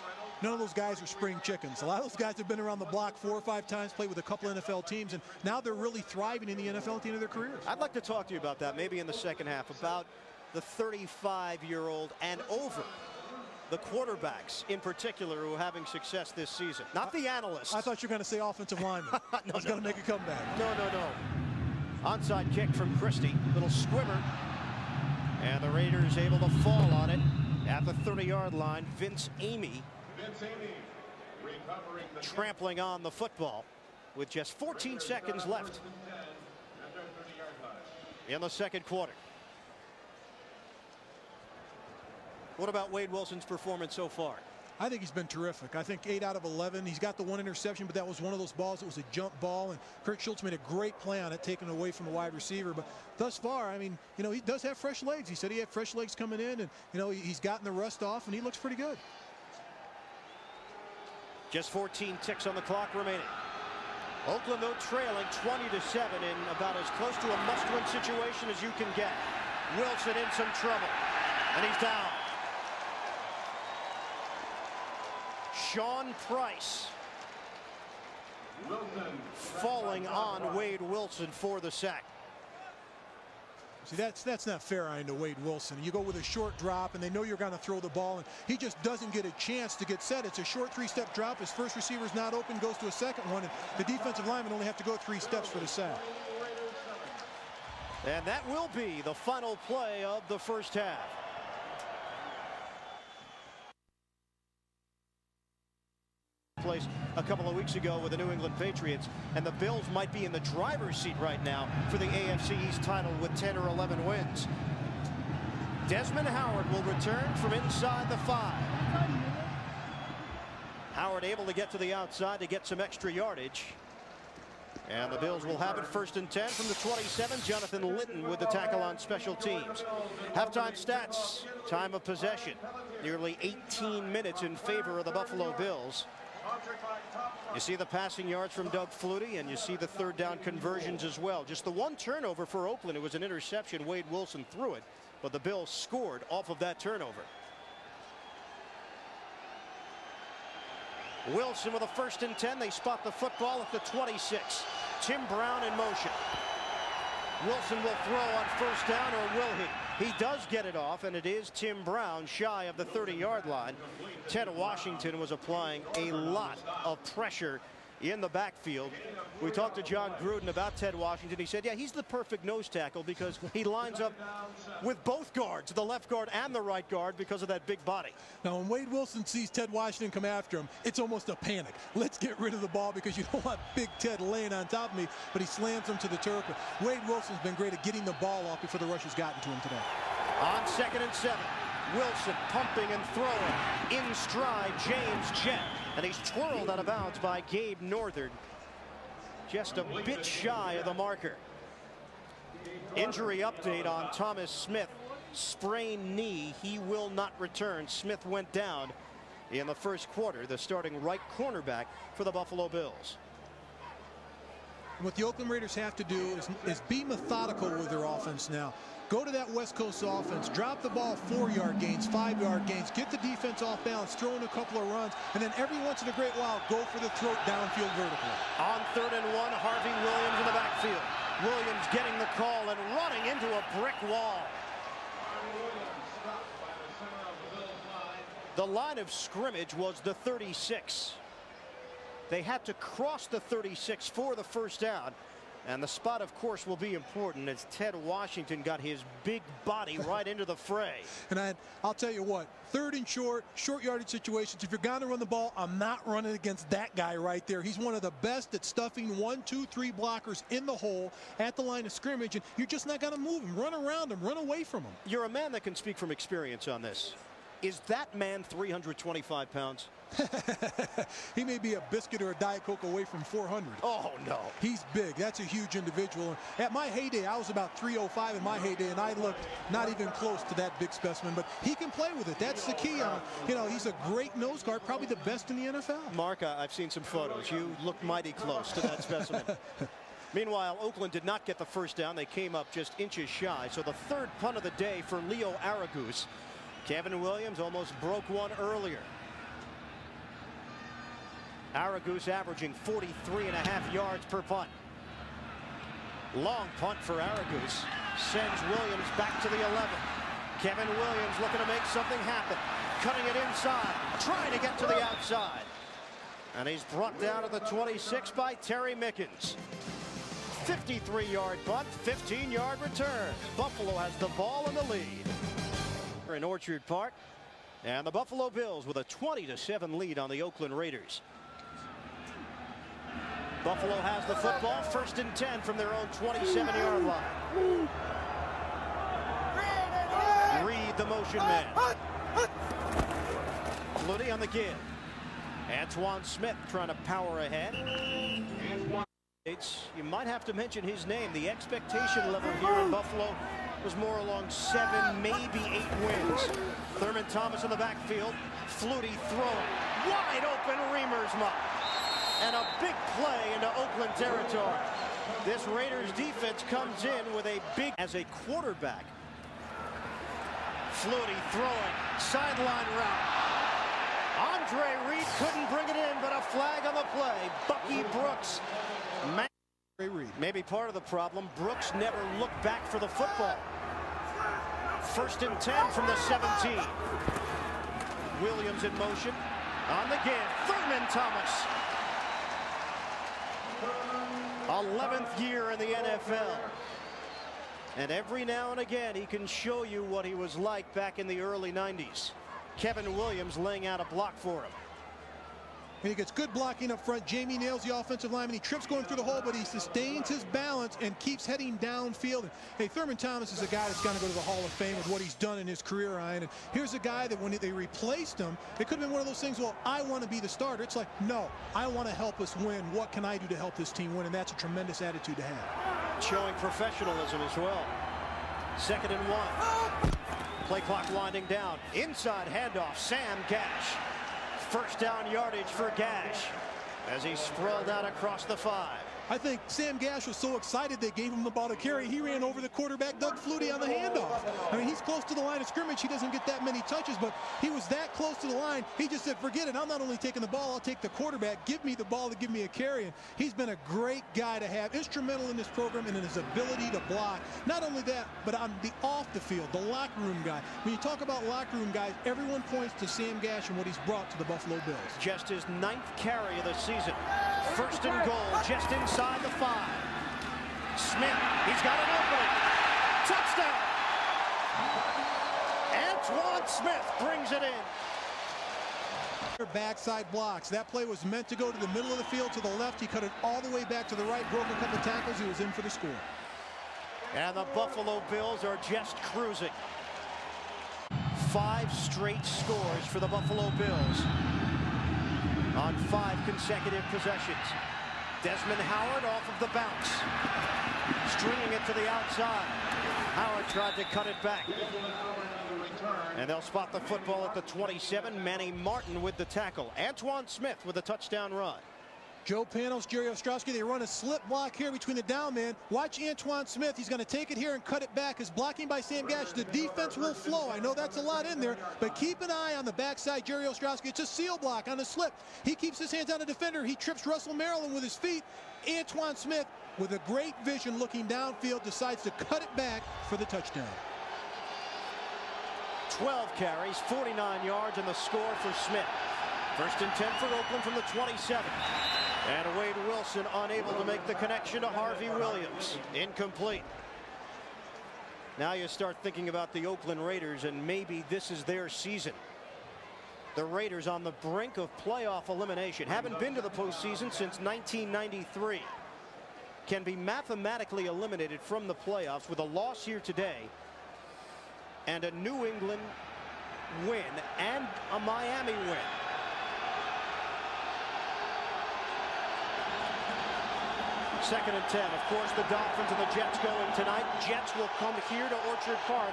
none of those guys are spring chickens. A lot of those guys have been around the block 4 or 5 times, played with a couple NFL teams, and now they're really thriving in the NFL at the end of their careers. I'd like to talk to you about that maybe in the second half, about the 35-year-old and over. The quarterbacks in particular who are having success this season. Not the analysts. I thought you were going to say offensive lineman. No, He's going to make a comeback. No. Onside kick from Christie. Little squibber. And the Raiders able to fall on it at the 30-yard line. Vince Amy trampling on the football with just 14 seconds left in the 2nd quarter. What about Wade Wilson's performance so far? I think he's been terrific. I think 8 out of 11. He's got the 1 interception, but that was one of those balls that was a jump ball, and Kurt Schultz made a great play on it, taken away from the wide receiver. But thus far, I mean, you know, he does have fresh legs. He said he had fresh legs coming in, and, you know, he's gotten the rust off, and he looks pretty good. Just 14 ticks on the clock remaining. Oakland, though, trailing 20-7 in about as close to a must-win situation as you can get. Wilson in some trouble, and he's down. Sean Price falling on Wade Wilson for the sack. See, that's not fair to Wade Wilson. You go with a short drop, and they know you're going to throw the ball, and he just doesn't get a chance to get set. It's a short 3-step drop. His first receiver's not open, goes to a second one, and the defensive linemen only have to go 3 steps for the sack. And that will be the final play of the first half. Place a couple of weeks ago with the New England Patriots, and the Bills might be in the driver's seat right now for the AFC East title with 10 or 11 wins. Desmond Howard will return from inside the 5. Howard able to get to the outside to get some extra yardage, And the Bills will have it 1st and 10 from the 27. Jonathan Litton with the tackle on special teams. Halftime stats, time of possession, nearly 18 minutes in favor of the Buffalo Bills. You see the passing yards from Doug Flutie, and you see the 3rd down conversions as well. Just the one turnover for Oakland. It was an interception. Wade Wilson threw it, but the Bills scored off of that turnover. Wilson with a 1st and 10. They spot the football at the 26. Tim Brown in motion. Wilson will throw on 1st down, or will he? He does get it off, and it is Tim Brown shy of the 30-yard line. Ted Washington was applying a lot of pressure in the backfield. We talked to John Gruden about Ted Washington. He said, yeah, he's the perfect nose tackle because he lines up with both guards, the left guard and the right guard, because of that big body. Now, when Wade Wilson sees Ted Washington come after him, it's almost a panic. Let's get rid of the ball because you don't want big Ted laying on top of me, but he slams him to the turf. Wade Wilson's been great at getting the ball off before the rush has gotten to him today. On 2nd and 7, Wilson pumping and throwing in stride James Jett, and he's twirled out of bounds by Gabe Northern, just a bit shy of the marker. Injury update on Thomas Smith, sprained knee. He will not return. Smith went down in the 1st quarter, the starting right cornerback for the Buffalo Bills. What the Oakland Raiders have to do is be methodical with their offense now. Go to that West Coast offense, drop the ball 4-yard gains, 5-yard gains, get the defense off balance, throw in a couple of runs, and then every once in a great while, go for the throat downfield vertically. On 3rd and 1, Harvey Williams in the backfield. Williams getting the call and running into a brick wall. The line of scrimmage was the 36. They had to cross the 36 for the 1st down. And the spot, of course, will be important as Ted Washington got his big body right into the fray. And I'll tell you what, 3rd and short yardage situations, if you're going to run the ball, I'm not running against that guy right there. He's one of the best at stuffing 1, 2, 3 blockers in the hole at the line of scrimmage, and you're just not going to move him. Run around him, run away from him. You're a man that can speak from experience on this. Is that man 325 pounds? He may be a biscuit or a Diet Coke away from 400. Oh, no. He's big. That's a huge individual. At my heyday, I was about 305 in my heyday, and I looked not even close to that big specimen. But he can play with it. That's the key. He's a great nose guard, probably the best in the NFL. Mark, I've seen some photos. You look mighty close to that specimen. Meanwhile, Oakland did not get the 1st down. They came up just inches shy. So the 3rd punt of the day for Leo Aragus. Kevin Williams almost broke one earlier. Aragus averaging 43.5 yards per punt. Long punt for Aragus. Sends Williams back to the 11. Kevin Williams looking to make something happen. Cutting it inside. Trying to get to the outside. And he's brought down to the 26 by Terry Mickens. 53-yard punt, 15-yard return. Buffalo has the ball in the lead. In Orchard Park, and the Buffalo Bills with a 20-7 lead on the Oakland Raiders. Buffalo has the football, 1st and 10 from their own 27-yard line. Reed, the motion man. Flutie on the give. Antoine Smith trying to power ahead. You might have to mention his name. The expectation level here in Buffalo was more along 7, maybe 8 wins. Thurman Thomas in the backfield. Flutie throwing. Wide open Remersma. And a big play into Oakland territory. This Raiders defense comes in with a big as a quarterback. Flutie throwing. Sideline route. Andre Reed couldn't bring it in, but a flag on the play. Bucky Brooks. Maybe part of the problem, Brooks never looked back for the football. 1st and 10 from the 17. Williams in motion. On the give. Thurman Thomas. 11th year in the NFL. And every now and again he can show you what he was like back in the early 90s. Kevin Williams laying out a block for him. and he gets good blocking up front. Jamie nails the offensive lineman. He trips going through the hole, but he sustains his balance and keeps heading downfield. And, hey, Thurman Thomas is a guy that's going to go to the Hall of Fame with what he's done in his career, Ryan. And here's a guy that when they replaced him, it could have been one of those things, well, I want to be the starter. It's like, no, I want to help us win. What can I do to help this team win? And that's a tremendous attitude to have. Showing professionalism as well. 2nd and 1. Play clock winding down. Inside handoff, Sam Gash. First down yardage for Gash as he sprawled out across the 5. I think Sam Gash was so excited they gave him the ball to carry. He ran over the quarterback, Doug Flutie, on the handoff. I mean, he's close to the line of scrimmage. He doesn't get that many touches, but he was that close to the line. He just said, forget it. I'm not only taking the ball, I'll take the quarterback. Give me the ball to give me a carry. And he's been a great guy to have, instrumental in this program and in his ability to block. Not only that, but on the off the field, the locker room guy. When you talk about locker room guys, everyone points to Sam Gash and what he's brought to the Buffalo Bills. Just his 9th carry of the season. 1st and goal, just inside the 5. Smith, he's got an opening. Touchdown! Antoine Smith brings it in. Backside blocks. That play was meant to go to the middle of the field to the left. He cut it all the way back to the right, broke a couple tackles. He was in for the score. And the Buffalo Bills are just cruising. 5 straight scores for the Buffalo Bills on 5 consecutive possessions. Desmond Howard off of the bounce. Stringing it to the outside. Howard tried to cut it back. And they'll spot the football at the 27. Manny Martin with the tackle. Antoine Smith with a touchdown run. Joe Panos, Jerry Ostrowski, they run a slip block here between the down man. Watch Antoine Smith. He's going to take it here and cut it back. His blocking by Sam Gash. The defense will flow. I know that's a lot in there, but keep an eye on the backside. Jerry Ostrowski, it's a seal block on the slip. He keeps his hands on the defender. He trips Russell Maryland with his feet. Antoine Smith, with a great vision looking downfield, decides to cut it back for the touchdown. 12 carries, 49 yards, and the score for Smith. 1st and 10 for Oakland from the 27. And Wade Wilson unable to make the connection to Harvey Williams. Incomplete. Now you start thinking about the Oakland Raiders, and maybe this is their season. The Raiders on the brink of playoff elimination. Haven't been to the postseason since 1993. Can be mathematically eliminated from the playoffs with a loss here today and a New England win and a Miami win. Second and 10. Of course, the Dolphins and the Jets going tonight. Jets will come here to Orchard Park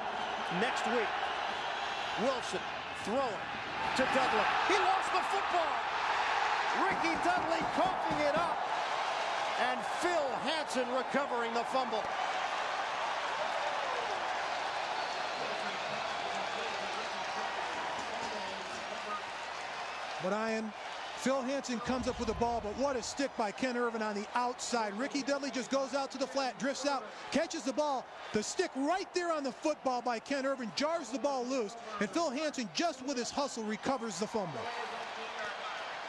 next week. Wilson throwing to Dudley. He lost the football. Ricky Dudley coughing it up. And Phil Hansen recovering the fumble. But Phil Hansen comes up with the ball, but what a stick by Ken Irvin on the outside. Ricky Dudley just goes out to the flat, drifts out, catches the ball. The stick right there on the football by Ken Irvin jars the ball loose, and Phil Hansen, just with his hustle, recovers the fumble.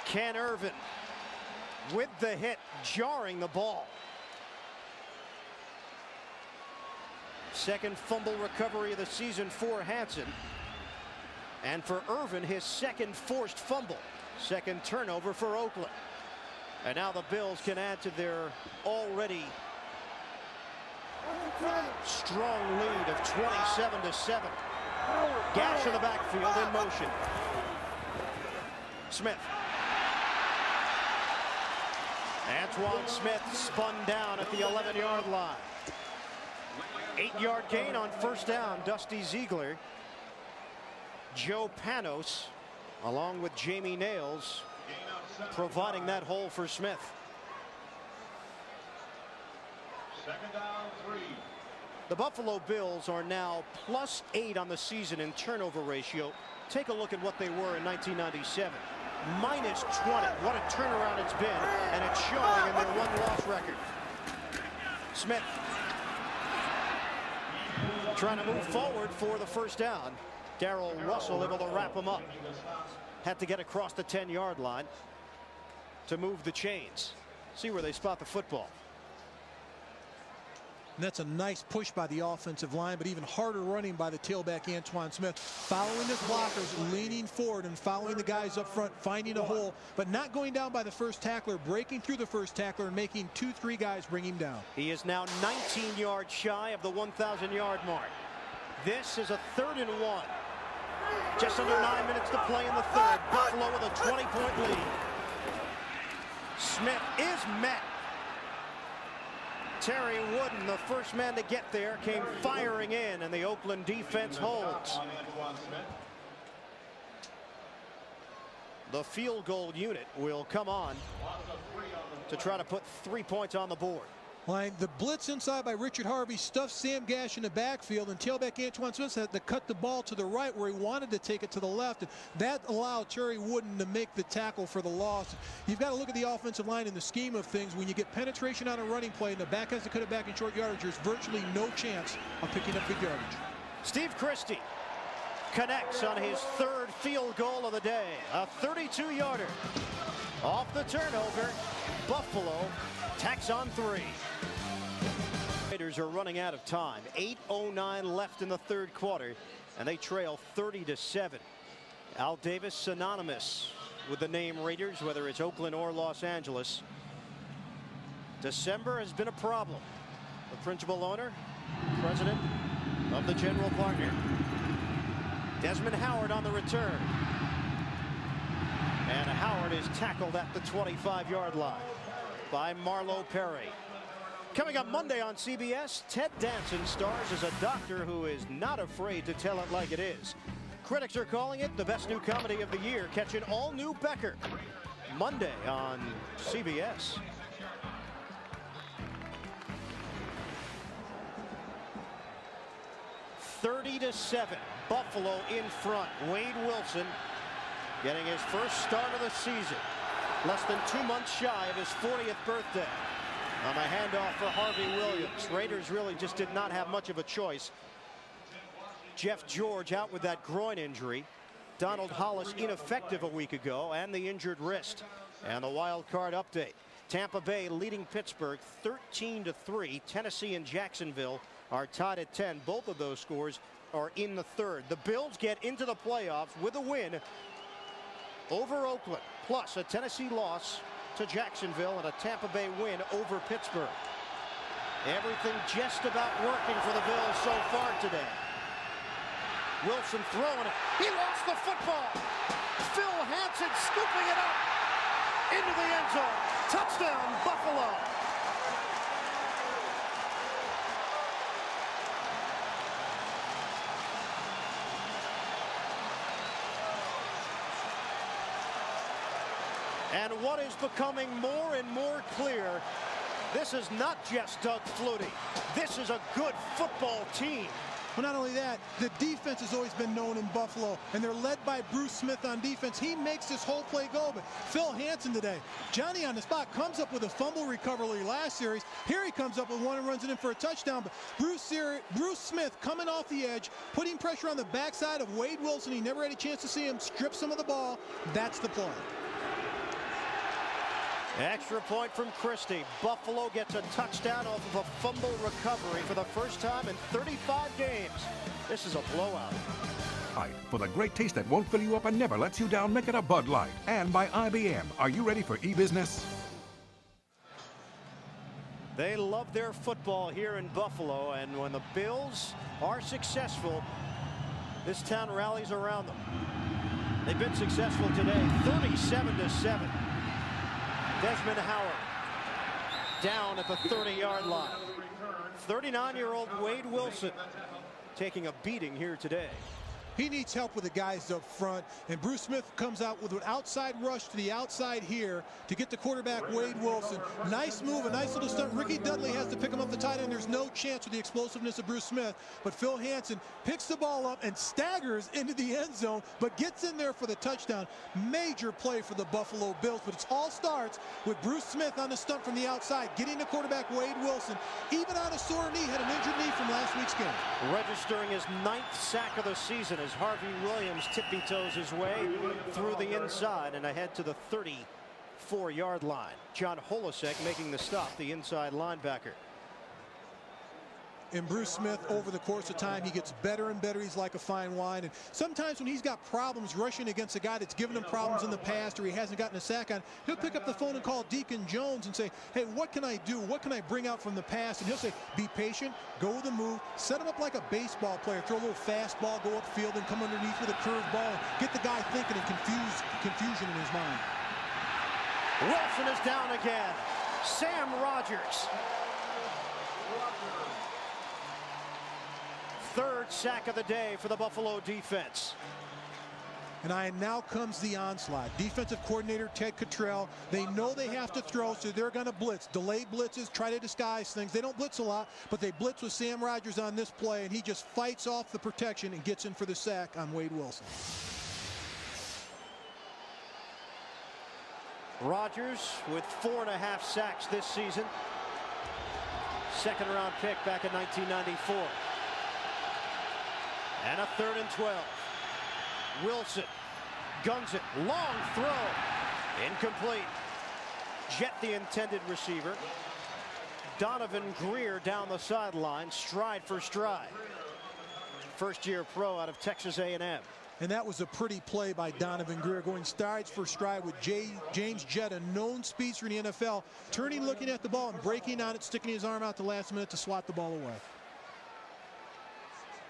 Ken Irvin with the hit, jarring the ball. Second fumble recovery of the season for Hansen. And for Irvin, his second forced fumble. Second turnover for Oakland. And now the Bills can add to their already strong lead of 27-7. Gash in the backfield in motion. Smith. Antoine Smith spun down at the 11-yard line. 8-yard gain on first down. Dusty Ziegler. Joe Panos, along with Jamie Nails, providing that hole for Smith. 2nd down, 3. The Buffalo Bills are now +8 on the season in turnover ratio. Take a look at what they were in 1997. -20. What a turnaround it's been, and it's showing in their one-loss record. Smith trying to move forward for the first down. Darrell Russell able to wrap him up. Had to get across the 10-yard line to move the chains. See where they spot the football. And that's a nice push by the offensive line, but even harder running by the tailback Antoine Smith. Following his blockers, leaning forward and following the guys up front, finding a hole, but not going down by the first tackler, breaking through the first tackler and making 2-3 guys bring him down. He is now 19 yards shy of the 1,000-yard mark. This is a 3rd and 1. Just under 9 minutes to play in the third. Buffalo with a 20-point lead. Smith is met. Terry Wooden, the first man to get there, came firing in, and the Oakland defense holds. The field goal unit will come on to try to put 3 points on the board. Line, the blitz inside by Richard Harvey stuffed Sam Gash in the backfield, and tailback Antoine Smith had to cut the ball to the right where he wanted to take it to the left. And that allowed Terry Wooden to make the tackle for the loss. You've got to look at the offensive line in the scheme of things. When you get penetration on a running play and the back has to cut it back in short yardage, there's virtually no chance of picking up big yardage. Steve Christie connects on his 3rd field goal of the day. A 32-yarder. Off the turnover, Buffalo tacks on 3. Raiders are running out of time. 8:09 left in the 3rd quarter, and they trail 30-7. Al Davis synonymous with the name Raiders, whether it's Oakland or Los Angeles. December has been a problem. The principal owner, president of the general partner, Desmond Howard on the return. And Howard is tackled at the 25-yard line by Marlo Perry. Coming up Monday on CBS, Ted Danson stars as a doctor who is not afraid to tell it like it is. Critics are calling it the best new comedy of the year. Catch an all-new Becker Monday on CBS. (30-7), Buffalo in front. Wade Wilson getting his first start of the season, less than 2 months shy of his 40th birthday. On a handoff for Harvey Williams. Raiders really just did not have much of a choice. Jeff George out with that groin injury. Donald Hollis ineffective a week ago, and the injured wrist. And the wild card update. Tampa Bay leading Pittsburgh 13-3. Tennessee and Jacksonville are tied at 10. Both of those scores are in the 3rd. The Bills get into the playoffs with a win over Oakland, plus a Tennessee loss to Jacksonville and a Tampa Bay win over Pittsburgh. Everything just about working for the Bills so far today. Wilson throwing it. He lost the football. Phil Hansen scooping it up into the end zone. Touchdown, Buffalo. And what is becoming more and more clear, this is not just Doug Flutie. This is a good football team. Well, not only that, the defense has always been known in Buffalo, and they're led by Bruce Smith on defense. He makes this whole play go, but Phil Hansen today, Johnny on the spot, comes up with a fumble recovery last series. Here he comes up with one and runs it in for a touchdown, but Bruce Smith coming off the edge, putting pressure on the backside of Wade Wilson. He never had a chance to see him strip some of the ball. That's the play. Extra point from Christie. Buffalo gets a touchdown off of a fumble recovery for the first time in 35 games. This is a blowout. For the great taste that won't fill you up and never lets you down, make it a Bud Light. And by IBM, are you ready for e-business? They love their football here in Buffalo, and when the Bills are successful, this town rallies around them. They've been successful today, 37-7. Desmond Howard down at the 30-yard line. 39-year-old Wade Wilson taking a beating here today. He needs help with the guys up front, and Bruce Smith comes out with an outside rush to the outside here to get the quarterback Wade Wilson. Nice move, a nice little stunt. Ricky Dudley has to pick him up the tight end. There's no chance with the explosiveness of Bruce Smith, but Phil Hansen picks the ball up and staggers into the end zone, but gets in there for the touchdown. Major play for the Buffalo Bills, but it all starts with Bruce Smith on the stunt from the outside, getting the quarterback Wade Wilson, even on a sore knee, had an injured knee from last week's game. Registering his 9th sack of the season as Harvey Williams tippy-toes his way through the inside and ahead to the 34-yard line. John Holisek making the stop, the inside linebacker. And Bruce Smith, over the course of time, he gets better and better. He's like a fine wine. And sometimes when he's got problems rushing against a guy that's given him problems in the past or he hasn't gotten a sack on, he'll pick up the phone and call Deacon Jones and say, hey, what can I do? What can I bring out from the past? And he'll say, be patient, go with the move, set him up like a baseball player, throw a little fastball, go upfield, and come underneath with a curveball and get the guy thinking and confusion in his mind. Wilson is down again. Sam Rogers. Third sack of the day for the Buffalo defense. And now comes the onslaught. Defensive coordinator Ted Cottrell, they know they have to throw, so they're going to blitz. Delayed blitzes, try to disguise things. They don't blitz a lot, but they blitz with Sam Rogers on this play, and he just fights off the protection and gets in for the sack on Wade Wilson. Rogers with 4.5 sacks this season. Second-round pick back in 1994. And a 3rd and 12. Wilson guns it. Long throw. Incomplete. Jet the intended receiver. Donovan Greer down the sideline, stride for stride. First-year pro out of Texas A&M. And that was a pretty play by Donovan Greer, going strides for stride with James Jet, a known speedster in the NFL, turning, looking at the ball, and breaking on it, sticking his arm out the last minute to swat the ball away.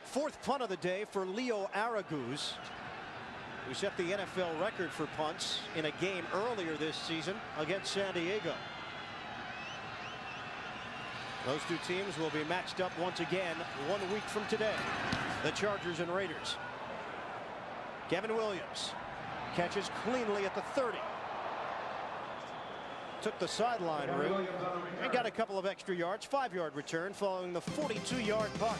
Fourth punt of the day for Leo Araguz, who set the NFL record for punts in a game earlier this season against San Diego. Those two teams will be matched up once again 1 week from today. The Chargers and Raiders. Kevin Williams catches cleanly at the 30. Took the sideline route and got a couple of extra yards. 5-yard return following the 42-yard punt.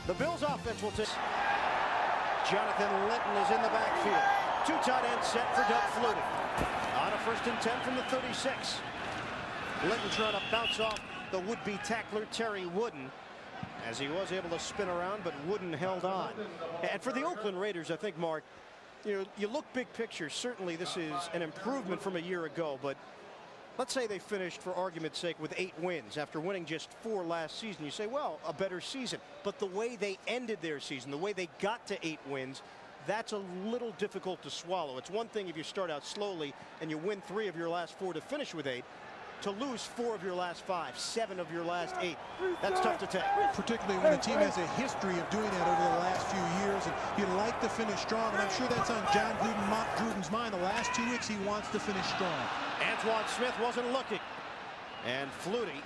The Bills offense will take. Jonathan Linton is in the backfield. Two tight ends set for Doug Flutie. On a 1st and 10 from the 36. Linton trying to bounce off the would-be tackler Terry Wooden, as he was able to spin around, but Wooden held on. And for the Oakland Raiders, I think, Mark, you look big picture. Certainly this is an improvement from a year ago, but let's say they finished, for argument's sake, with 8 wins after winning just 4 last season. You say, well, a better season. But the way they ended their season, the way they got to 8 wins, that's a little difficult to swallow. It's one thing if you start out slowly and you win 3 of your last 4 to finish with 8. To lose 4 of your last 5, 7 of your last 8, that's tough to take. Particularly when a team has a history of doing that over the last few years, and you'd like to finish strong, and I'm sure that's on John Gruden's mind. The last 2 weeks he wants to finish strong. Antoine Smith wasn't looking, and Flutie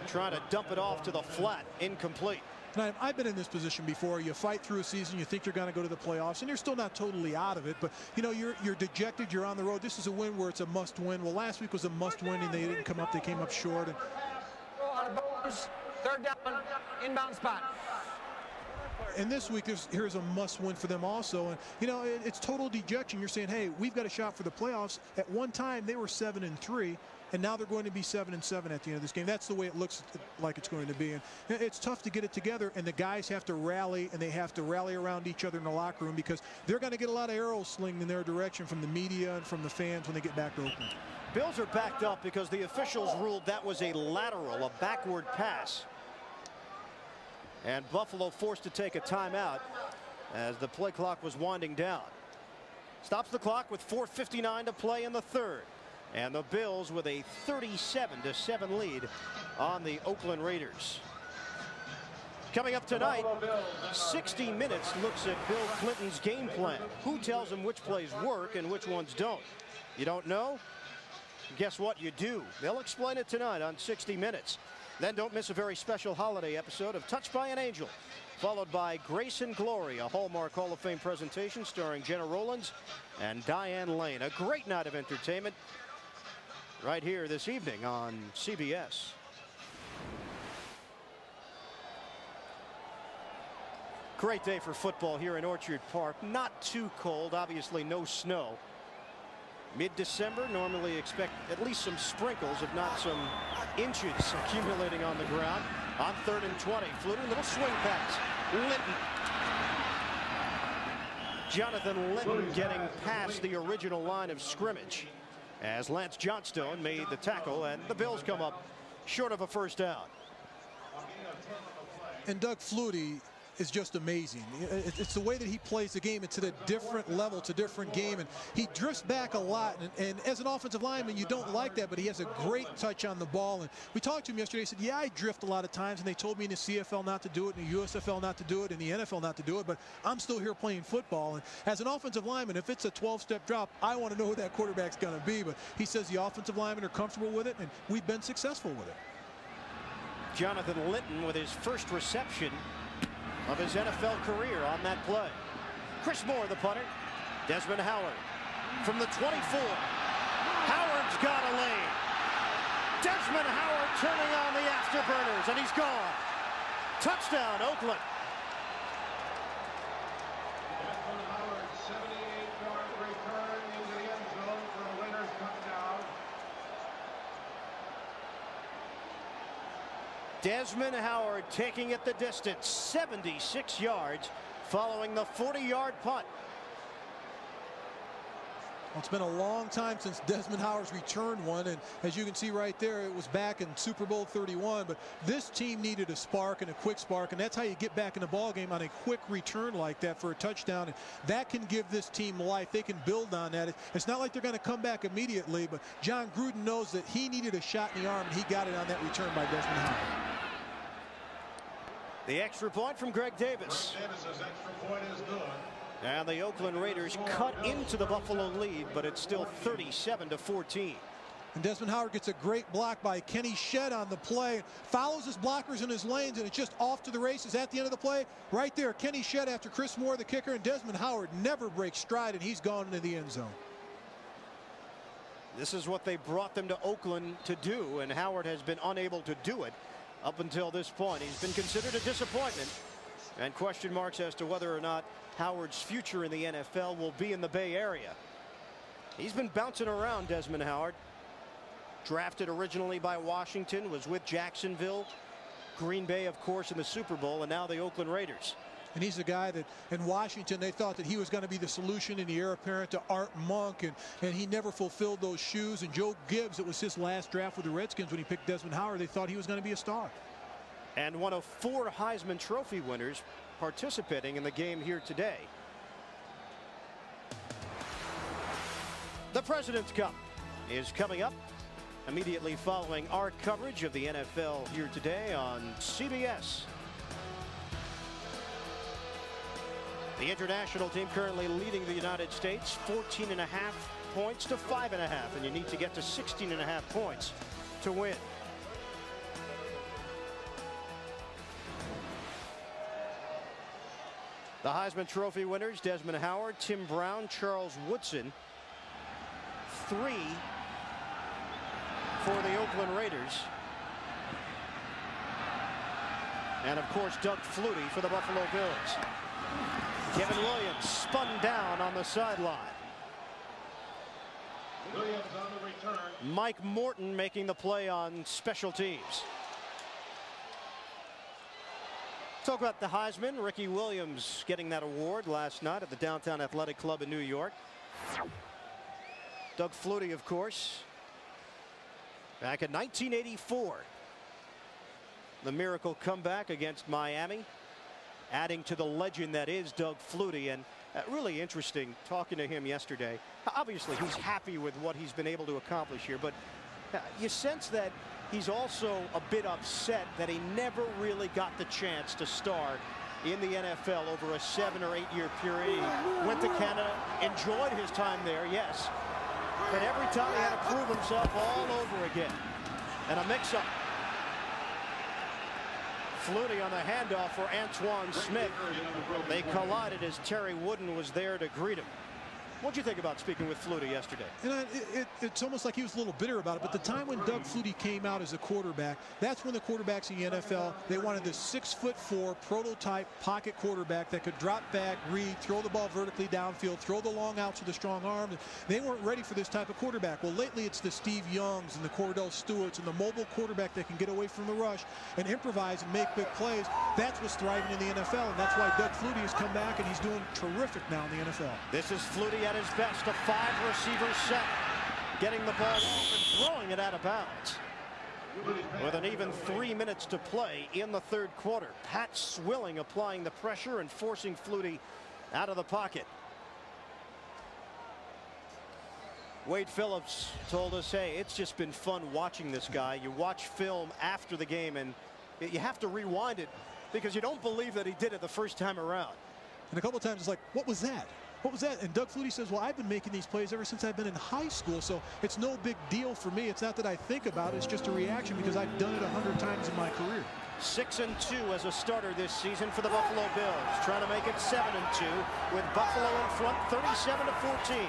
trying to dump it off to the flat, incomplete. And I've been in this position before. You fight through a season, you think you're going to go to the playoffs, and you're still not totally out of it, but you're dejected, you're on the road. This is a win where it's a must win. Well, last week was a must win, and they didn't come up. They came up short. And third down, inbound spot. And this week here's a must win for them also. And it's total dejection. You're saying, hey, we've got a shot for the playoffs. At one time they were 7-3. And now they're going to be 7-7 at the end of this game. That's the way it looks like it's going to be. And it's tough to get it together, and the guys have to rally, and they have to rally around each other in the locker room, because they're going to get a lot of arrows slinged in their direction from the media and from the fans when they get back to Oakland. Bills are backed up because the officials ruled that was a lateral, a backward pass. And Buffalo forced to take a timeout as the play clock was winding down. Stops the clock with 4:59 to play in the 3rd. And the Bills with a 37-7 lead on the Oakland Raiders. Coming up tonight, 60 Minutes looks at Bill Clinton's game plan. Who tells him which plays work and which ones don't? You don't know? Guess what? You do. They'll explain it tonight on 60 Minutes. Then don't miss a very special holiday episode of Touched by an Angel, followed by Grace and Glory, a Hallmark Hall of Fame presentation starring Jenna Rollins and Diane Lane. A great night of entertainment right here this evening on CBS. Great day for football here in Orchard Park. Not too cold, obviously no snow. Mid-December, normally expect at least some sprinkles, if not some inches accumulating on the ground. On 3rd and 20, Flutie, little swing pass. Linton. Jonathan Linton getting past the original line of scrimmage as Lance Johnstone made the tackle, and the Bills come up short of a first down. And Doug Flutie is just amazing. It's the way that he plays the game. It's at a different level. It's a different game. And he drifts back a lot. And as an offensive lineman, you don't like that, but he has a great touch on the ball. And we talked to him yesterday. He said, yeah, I drift a lot of times. And they told me in the CFL not to do it, in the USFL not to do it, in the NFL not to do it. But I'm still here playing football. And as an offensive lineman, if it's a 12-step drop, I want to know who that quarterback's going to be. But he says the offensive linemen are comfortable with it, and we've been successful with it. Jonathan Linton with his first reception of his NFL career on that play. Chris Moore, the punter. Desmond Howard from the 24. Howard's got a lane. Desmond Howard turning on the afterburners, and he's gone. Touchdown, Oakland. Desmond Howard, 78-yard return into the end zone for a winner's touchdown. Desmond Howard taking it the distance, 76 yards, following the 40-yard punt. Well, it's been a long time since Desmond Howard's returned one, and as you can see right there, it was back in Super Bowl 31. But this team needed a spark and a quick spark, and that's how you get back in the ball game on a quick return like that for a touchdown. And that can give this team life. They can build on that. It's not like they're going to come back immediately, but John Gruden knows that he needed a shot in the arm, and he got it on that return by Desmond Howard. The extra point from Greg Davis. Davis's extra point is good. And the Oakland Raiders cut into the Buffalo lead, but it's still 37-14. And Desmond Howard gets a great block by Kenny Shedd on the play, follows his blockers in his lanes, and it's just off to the races at the end of the play. Right there, Kenny Shedd after Chris Moore, the kicker, and Desmond Howard never breaks stride, and he's gone into the end zone. This is what they brought them to Oakland to do, and Howard has been unable to do it up until this point. He's been considered a disappointment, and question marks as to whether or not Howard's future in the NFL will be in the Bay Area. He's been bouncing around, Desmond Howard. Drafted originally by Washington, was with Jacksonville, Green Bay, of course, in the Super Bowl, and now the Oakland Raiders. And he's a guy that in Washington they thought that he was going to be the solution, and the heir apparent to Art Monk, and he never fulfilled those shoes. And Joe Gibbs, it was his last draft with the Redskins when he picked Desmond Howard. They thought he was going to be a star. And one of 4 Heisman Trophy winners participating in the game here today. The President's Cup is coming up immediately following our coverage of the NFL here today on CBS. The international team currently leading the United States 14.5 points to 5.5, and you need to get to 16.5 points to win. The Heisman Trophy winners: Desmond Howard, Tim Brown, Charles Woodson. 3 for the Oakland Raiders. And of course Doug Flutie for the Buffalo Bills. Kevin Williams spun down on the sideline. Williams on the return. Mike Morton making the play on special teams. Talk about the Heisman. Ricky Williams getting that award last night at the Downtown Athletic Club in New York. Doug Flutie, of course, back in 1984. The miracle comeback against Miami, adding to the legend that is Doug Flutie. And really interesting talking to him yesterday. Obviously, he's happy with what he's been able to accomplish here, but you sense that he's also a bit upset that he never really got the chance to start in the NFL over a 7 or 8 year period. He went to Canada, enjoyed his time there, yes, but every time he had to prove himself all over again. And a mix-up. Flutie on the handoff for Antoine Smith. They collided as Terry Wooden was there to greet him. What did you think about speaking with Flutie yesterday? And it's almost like he was a little bitter about it. But the time when Doug Flutie came out as a quarterback, that's when the quarterbacks in the NFL, they wanted this 6'4" prototype pocket quarterback that could drop back, read, throw the ball vertically downfield, throw the long outs with a strong arm. They weren't ready for this type of quarterback. Well, lately it's the Steve Youngs and the Cordell Stewarts and the mobile quarterback that can get away from the rush and improvise and make big plays. That's what's thriving in the NFL, and that's why Doug Flutie has come back, and he's doing terrific now in the NFL. This is Flutie at his best, a 5-receiver set, getting the ball off and throwing it out of bounds. with an even 3 minutes to play in the third quarter. Pat Swilling applying the pressure and forcing Flutie out of the pocket. Wade Phillips told us, hey, it's just been fun watching this guy. You watch film after the game and you have to rewind it because you don't believe that he did it the first time around. And a couple of times it's like, what was that? What was that? And Doug Flutie says, well, I've been making these plays ever since I've been in high school, so it's no big deal for me. It's not that I think about it. It's just a reaction because I've done it 100 times in my career. 6-2 as a starter this season for the Buffalo Bills, trying to make it 7-2 with Buffalo in front 37-14.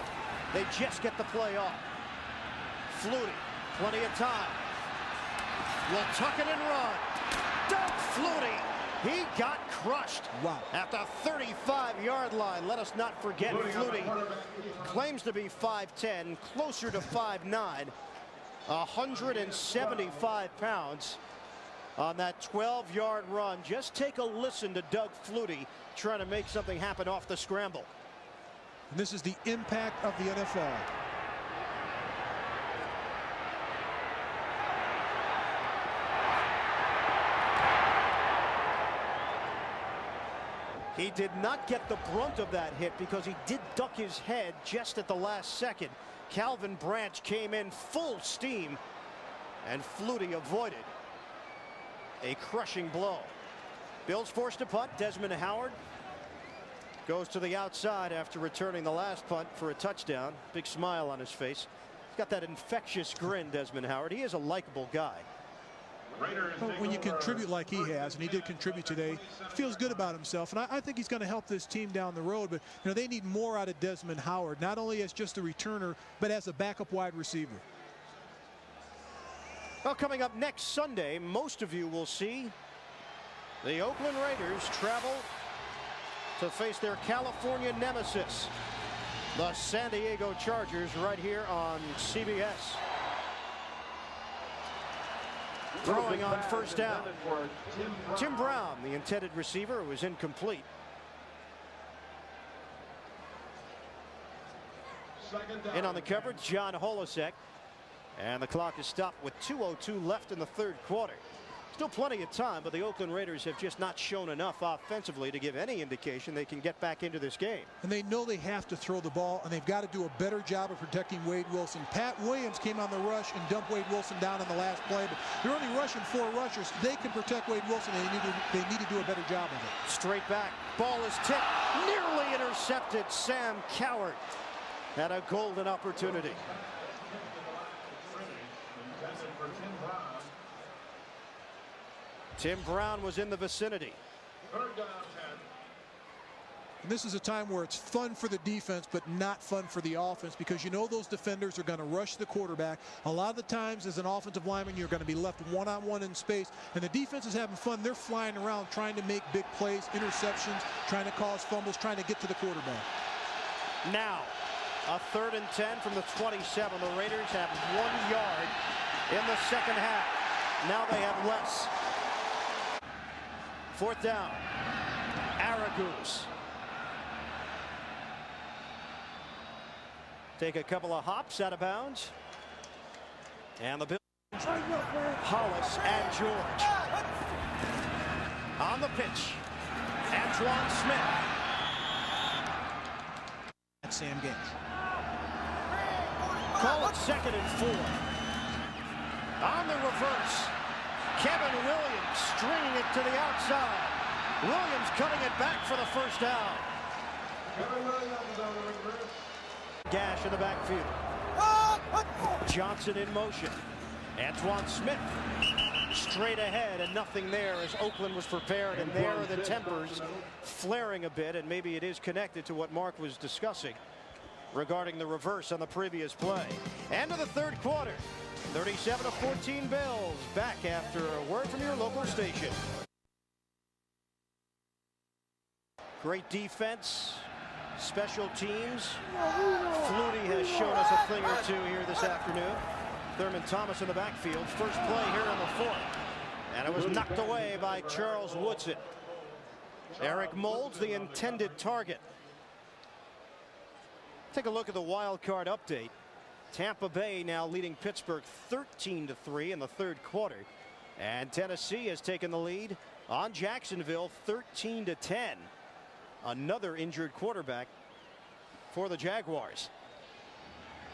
They just get the play off. Flutie, plenty of time. Will tuck it and run. Doug Flutie. He got crushed. Wow. At the 35-yard line. Let us not forget Flutie claims to be 5'10", closer to 5'9", 175 pounds on that 12-yard run. Just take a listen to Doug Flutie trying to make something happen off the scramble. And this is the impact of the NFL. He did not get the brunt of that hit because he did duck his head just at the last second. Calvin Branch came in full steam and Flutie avoided a crushing blow. Bills forced to punt. Desmond Howard goes to the outside after returning the last punt for a touchdown. Big smile on his face. He's got that infectious grin, Desmond Howard. He is a likable guy. When you contribute like he has, and he did contribute today, feels good about himself. And I think he's going to help this team down the road. But you know, they need more out of Desmond Howard, not only as just a returner, but as a backup wide receiver. Well, coming up next Sunday, most of you will see the Oakland Raiders travel to face their California nemesis, the San Diego Chargers, right here on CBS. Throwing on first down. Tim Brown, the intended receiver, was incomplete. In on the coverage, John Holisek. And the clock is stopped with 2:02 left in the third quarter. Still plenty of time, but the Oakland Raiders have just not shown enough offensively to give any indication they can get back into this game. And they know they have to throw the ball, and they've got to do a better job of protecting Wade Wilson. Pat Williams came on the rush and dumped Wade Wilson down on the last play, but they're only rushing 4 rushers. They can protect Wade Wilson, and they need to do a better job of it. Straight back. Ball is tipped. Nearly intercepted. Sam Cowart had a golden opportunity. Tim Brown was in the vicinity. And this is a time where it's fun for the defense, but not fun for the offense, because you know those defenders are going to rush the quarterback. A lot of the times as an offensive lineman, you're going to be left one-on-one in space, and the defense is having fun. They're flying around trying to make big plays, interceptions, trying to cause fumbles, trying to get to the quarterback. Now, a 3rd and 10 from the 27. The Raiders have 1 yard in the second half. Now they have less. 4th down. Aragoose. Take a couple of hops out of bounds. And the Bills. Hollis and George. On the pitch. Antoine Smith. That's Sam Gage. Call it 2nd and 4. On the reverse. Kevin Williams stringing it to the outside. Williams cutting it back for the first down. Gash in the backfield. Johnson in motion. Antoine Smith straight ahead, and nothing there as Oakland was prepared, and there are the tempers flaring a bit, and maybe it is connected to what Mark was discussing regarding the reverse on the previous play. End of the third quarter. 37-14 Bills. Back after a word from your local station. Great defense, special teams. Flutie has shown us a thing or two here this afternoon. Thurman Thomas in the backfield. First play here in the 4th. And it was knocked away by Charles Woodson. Eric Moulds, the intended target. Take a look at the wild card update. Tampa Bay now leading Pittsburgh 13-3 in the third quarter. And Tennessee has taken the lead on Jacksonville 13-10. Another injured quarterback for the Jaguars.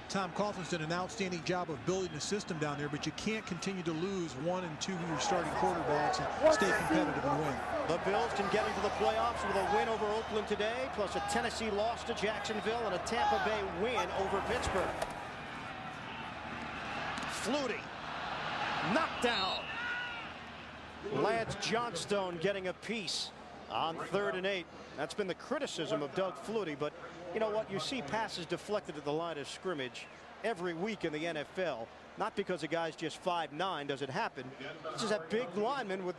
Tom Coughlin's done an outstanding job of building the system down there, but you can't continue to lose 1 and 2 of your starting quarterbacks and stay competitive and win. The Bills can get into the playoffs with a win over Oakland today, plus a Tennessee loss to Jacksonville and a Tampa Bay win over Pittsburgh. Flutie knocked down. Lance Johnstone getting a piece on 3rd and 8. That's been the criticism of Doug Flutie, but you know what? You see passes deflected at the line of scrimmage every week in the NFL. Not because a guy's just 5'9" does it happen. This is a big lineman with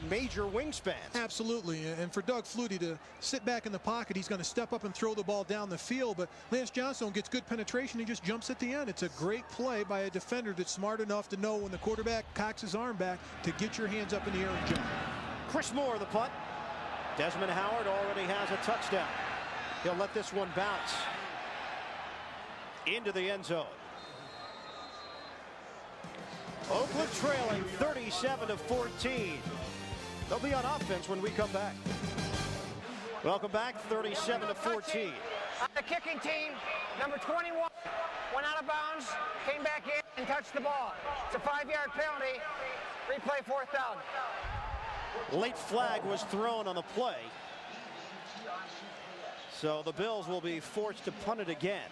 major wingspans. Absolutely, and for Doug Flutie to sit back in the pocket, he's going to step up and throw the ball down the field, but Lance Johnstone gets good penetration and just jumps at the end. It's a great play by a defender that's smart enough to know when the quarterback cocks his arm back to get your hands up in the air and jump. Chris Moore, the punt. Desmond Howard already has a touchdown. He'll let this one bounce into the end zone. Oakland trailing 37-14. They'll be on offense when we come back. Welcome back, 37-14. The kicking team, number 21, went out of bounds, came back in and touched the ball. It's a 5-yard penalty. Replay 4th down. Late flag was thrown on the play. So the Bills will be forced to punt it again.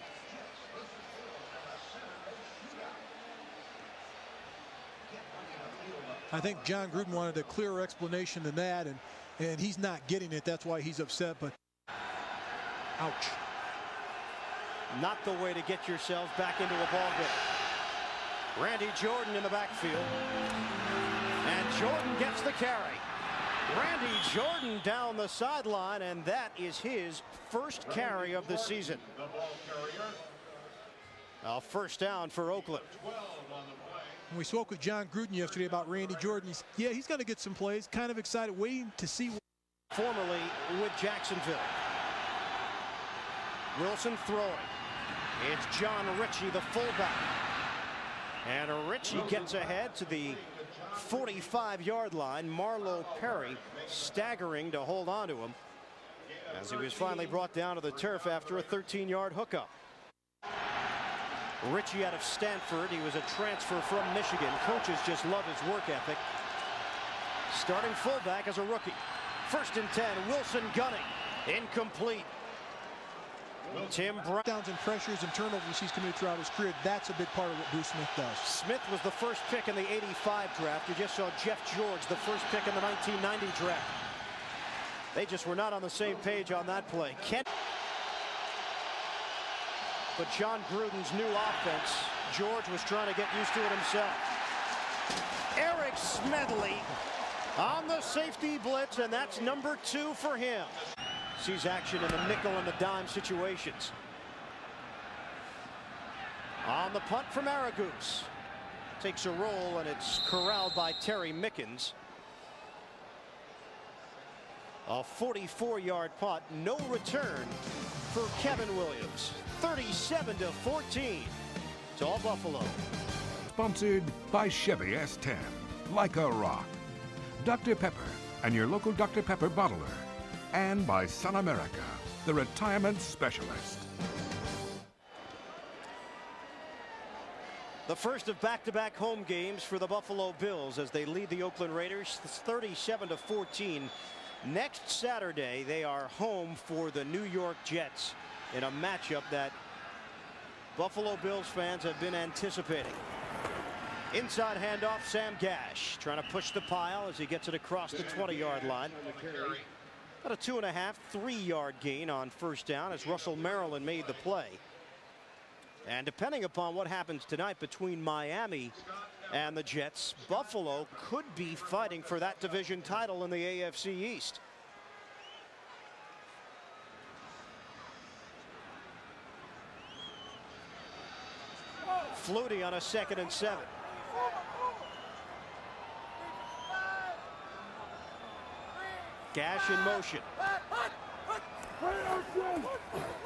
I think John Gruden wanted a clearer explanation than that, and he's not getting it. That's why he's upset, but ouch. Not the way to get yourselves back into a ball game. Randy Jordan in the backfield. And Jordan gets the carry. Randy Jordan down the sideline, and that is his first carry of the season. A first down for Oakland. We spoke with John Gruden yesterday about Randy Jordan. He's going to get some plays. Kind of excited, waiting to see. Formerly with Jacksonville. Wilson throwing. It's John Ritchie, the fullback. And Ritchie gets ahead to the 45-yard line. Marlo Perry staggering to hold on to him as he was finally brought down to the turf after a 13-yard hookup. Ritchie out of Stanford. He was a transfer from Michigan. Coaches just love his work ethic. Starting fullback as a rookie. 1st and 10. Wilson gunning. Incomplete. Tim Brown. Downs and pressures and turnovers he's committed throughout his career. That's a big part of what Bruce Smith does. Smith was the first pick in the '85 draft. You just saw Jeff George, the first pick in the 1990 draft. They just were not on the same page on that play. But John Gruden's new offense, George was trying to get used to it himself. Eric Smedley on the safety blitz, and that's number 2 for him. Sees action in the nickel and the dime situations. On the punt from Aragoose. Takes a roll, and it's corralled by Terry Mickens. A 44-yard punt, no return for Kevin Williams. 37-14. It's all Buffalo. Sponsored by Chevy S10. Like a rock. Dr. Pepper and your local Dr. Pepper bottler. And by Sun America, the retirement specialist. The first of back-to-back home games for the Buffalo Bills as they lead the Oakland Raiders 37-14. Next Saturday, they are home for the New York Jets in a matchup that Buffalo Bills fans have been anticipating. Inside handoff, Sam Gash trying to push the pile as he gets it across the 20-yard line. About a 2.5, 3-yard gain on first down as Russell Maryland made the play. And depending upon what happens tonight between Miami and the Jets, Buffalo could be fighting for that division title in the AFC East. Flutie on a 2nd and 7. Gash in motion.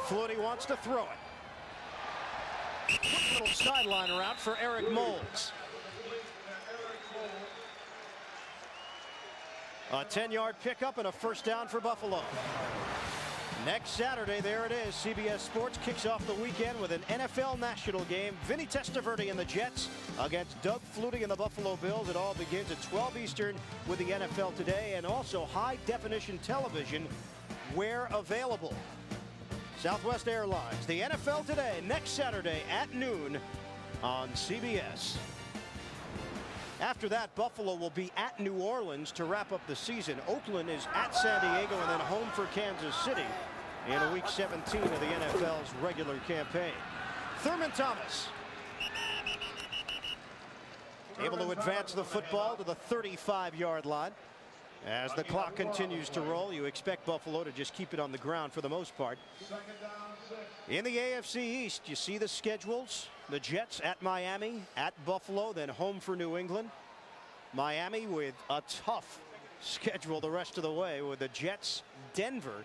Flutie wants to throw it. Quick little sideline route for Eric Moulds. A 10-yard pickup and a first down for Buffalo. Next Saturday, there it is. CBS Sports kicks off the weekend with an NFL national game. Vinny Testaverde and the Jets against Doug Flutie and the Buffalo Bills. It all begins at 12 Eastern with the NFL Today, and also high-definition television where available. Southwest Airlines, the NFL Today, next Saturday at noon on CBS. After that, Buffalo will be at New Orleans to wrap up the season. Oakland is at San Diego and then home for Kansas City in week 17 of the NFL's regular campaign. Thurman Thomas able to advance the football to the 35-yard line. As the clock continues to roll, you expect Buffalo to just keep it on the ground for the most part. In the AFC East, you see the schedules. The Jets at Miami, at Buffalo, then home for New England. Miami with a tough schedule the rest of the way with the Jets, Denver,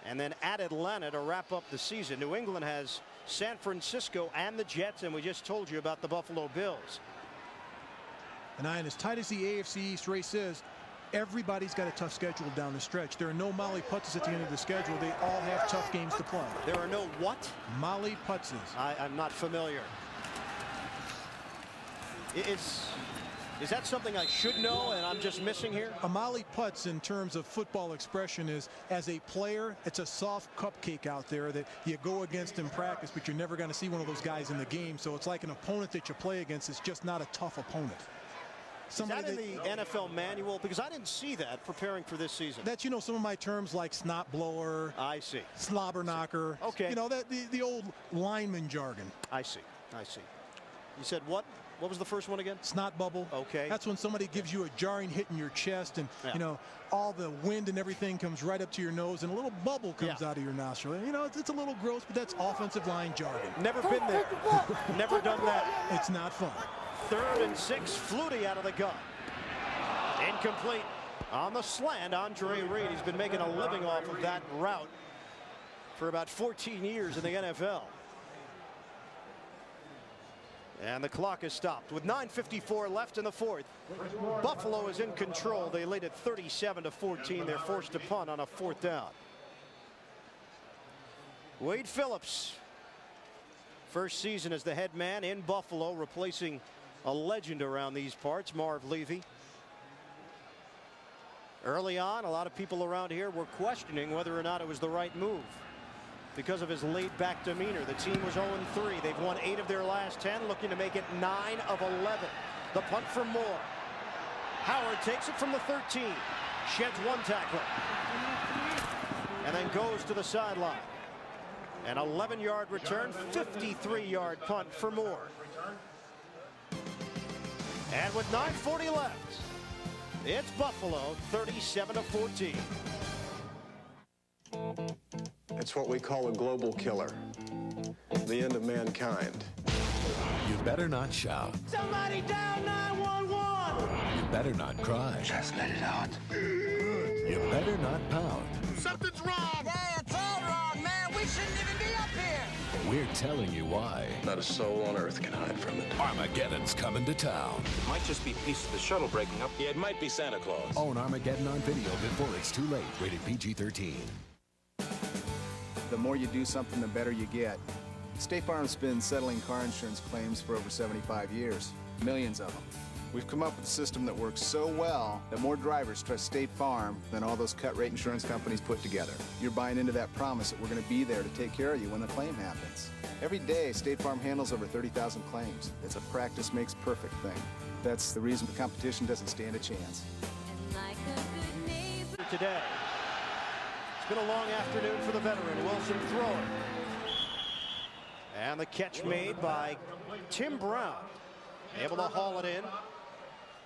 and then at Atlanta to wrap up the season. New England has San Francisco and the Jets, and we just told you about the Buffalo Bills. And as tight as the AFC East race is, everybody's got a tough schedule down the stretch. There are no Molly Putzes at the end of the schedule. They all have tough games to play. There are no what? Molly Putzes. I'm not familiar. Is that something I should know and I'm just missing here? A Molly Putz in terms of football expression is, as a player, it's a soft cupcake out there that you go against in practice, but you're never going to see one of those guys in the game. So it's like an opponent that you play against. It's just not a tough opponent. Somebody is that in the NFL manual? Because I didn't see that preparing for this season. That's, some of my terms like snot blower. I see. Slobber knocker. Okay. The old lineman jargon. I see. You said what? What was the first one again? Snot bubble. Okay. That's when somebody gives you a jarring hit in your chest, and all the wind and everything comes right up to your nose, and a little bubble comes out of your nostril. It's a little gross, but that's offensive line jargon. Never been there. Never done that. It's not fun. 3rd and 6, Flutie out of the gun. Incomplete on the slant. Andre Reed, he's been making a living off of that route for about 14 years in the NFL. And the clock is stopped with 9:54 left in the 4th. Buffalo is in control. They lead it 37-14. They're forced to punt on a 4th down. Wade Phillips, first season as the head man in Buffalo, replacing a legend around these parts, Marv Levy. Early on, a lot of people around here were questioning whether or not it was the right move because of his laid-back demeanor. The team was 0-3. They've won 8 of their last 10, looking to make it 9 of 11. The punt for Moore. Howard takes it from the 13, sheds 1 tackler, and then goes to the sideline. An 11-yard return, 53-yard punt for Moore. And with 9:40 left, it's Buffalo 37-14. It's what we call a global killer. The end of mankind. You better not shout. Somebody down 911! You better not cry. Just let it out. You better not pout. Something's wrong! Yeah, it's all wrong, man. We shouldn't even be up here. We're telling you why. Not a soul on earth can hide from it. Armageddon's coming to town. It might just be pieces of the shuttle breaking up. Yeah, it might be Santa Claus. Own Armageddon on video before it's too late. Rated PG-13. The more you do something, the better you get. State Farm's been settling car insurance claims for over 75 years. Millions of them. We've come up with a system that works so well that more drivers trust State Farm than all those cut-rate insurance companies put together. You're buying into that promise that we're going to be there to take care of you when the claim happens. Every day, State Farm handles over 30,000 claims. It's a practice makes perfect thing. That's the reason the competition doesn't stand a chance. Today. It's been a long afternoon for the veteran. Wilson throwing. And the catch made by Tim Brown. Able to haul it in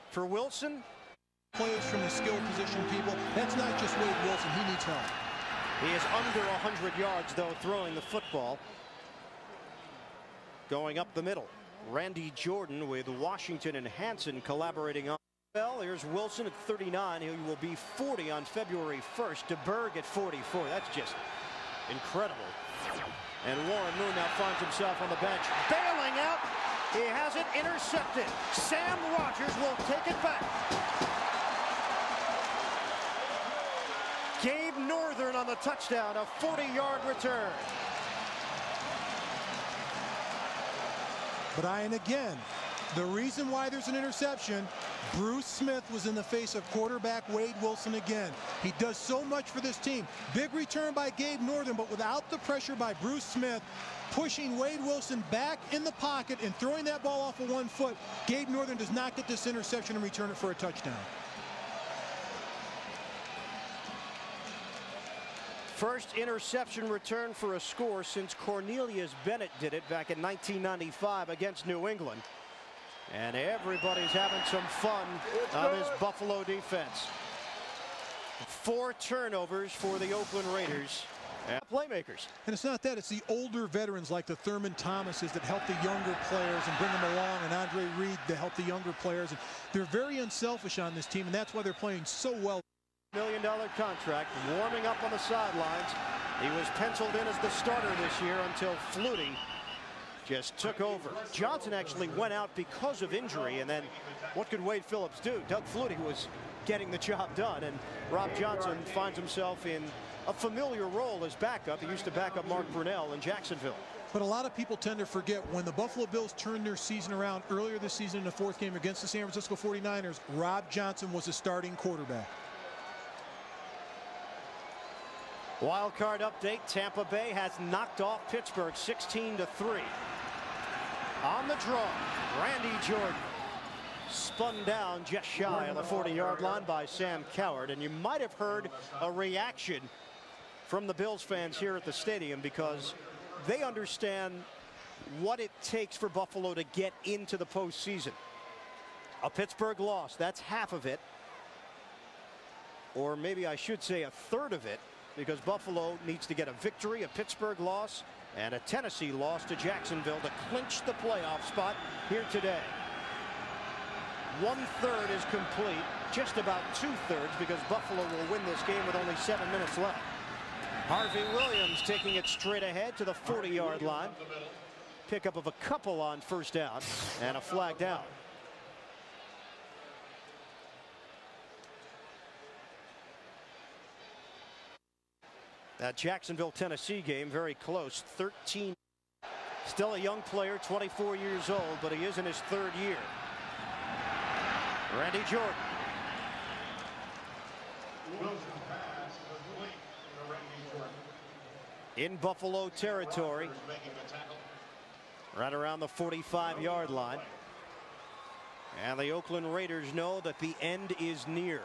for Wilson. Players from the skill position, people. That's not just Wade Wilson. He needs help. He is under 100 yards, though, throwing the football. Going up the middle. Randy Jordan with Washington and Hanson collaborating on. Well, here's Wilson at 39. He will be 40 on February 1st. DeBerg at 44. That's just incredible. And Warren Moon now finds himself on the bench. Bailing out. He has it intercepted. Sam Rogers will take it back. Gabe Northern on the touchdown, a 40-yard return. But Ian, again, the reason why there's an interception, Bruce Smith was in the face of quarterback Wade Wilson again. He does so much for this team. Big return by Gabe Northern, but without the pressure by Bruce Smith, pushing Wade Wilson back in the pocket and throwing that ball off of 1 foot, Gabe Northern does not get this interception and return it for a touchdown. First interception return for a score since Cornelius Bennett did it back in 1995 against New England. And everybody's having some fun on this Buffalo defense. 4 turnovers for the Oakland Raiders. And playmakers. And it's not that, it's the older veterans like the Thurman Thomases that help the younger players and bring them along, and Andre Reed to help the younger players. And they're very unselfish on this team, and that's why they're playing so well. $1 million contract, warming up on the sidelines. He was penciled in as the starter this year until Flutie just took over. Johnson actually went out because of injury, and then what could Wade Phillips do? Doug Flutie was getting the job done, and Rob Johnson finds himself in a familiar role as backup. He used to back up Mark Brunell in Jacksonville. But a lot of people tend to forget when the Buffalo Bills turned their season around earlier this season in the 4th game against the San Francisco 49ers, Rob Johnson was the starting quarterback. Wild card update, Tampa Bay has knocked off Pittsburgh 16-3. On the draw, Randy Jordan spun down just shy on the 40-yard line by Sam Coward. And you might have heard a reaction from the Bills fans here at the stadium because they understand what it takes for Buffalo to get into the postseason. A Pittsburgh loss, that's half of it. Or maybe I should say a third of it, because Buffalo needs to get a victory, a Pittsburgh loss, and a Tennessee loss to Jacksonville to clinch the playoff spot here today. 1/3 is complete, just about 2/3, because Buffalo will win this game with only 7 minutes left. Harvey Williams taking it straight ahead to the 40-yard line. Pickup of a couple on first down and a flag down. That Jacksonville, Tennessee game, very close. 13. Still a young player, 24 years old, but he is in his 3rd year. Randy Jordan. In Buffalo territory. Right around the 45-yard line. And the Oakland Raiders know that the end is near.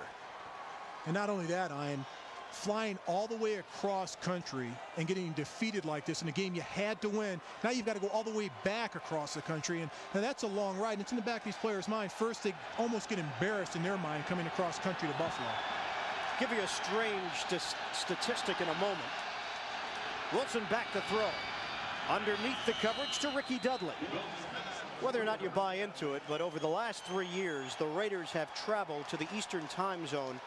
And not only that, Ian, flying all the way across country and getting defeated like this in a game you had to win. Now you've got to go all the way back across the country, and that's a long ride. And it's in the back of these players' mind. First, they almost get embarrassed in their mind coming across country to Buffalo. Give you a strange statistic in a moment. Wilson back to throw. Underneath the coverage to Ricky Dudley. Whether or not you buy into it, but over the last 3 years, the Raiders have traveled to the Eastern time zone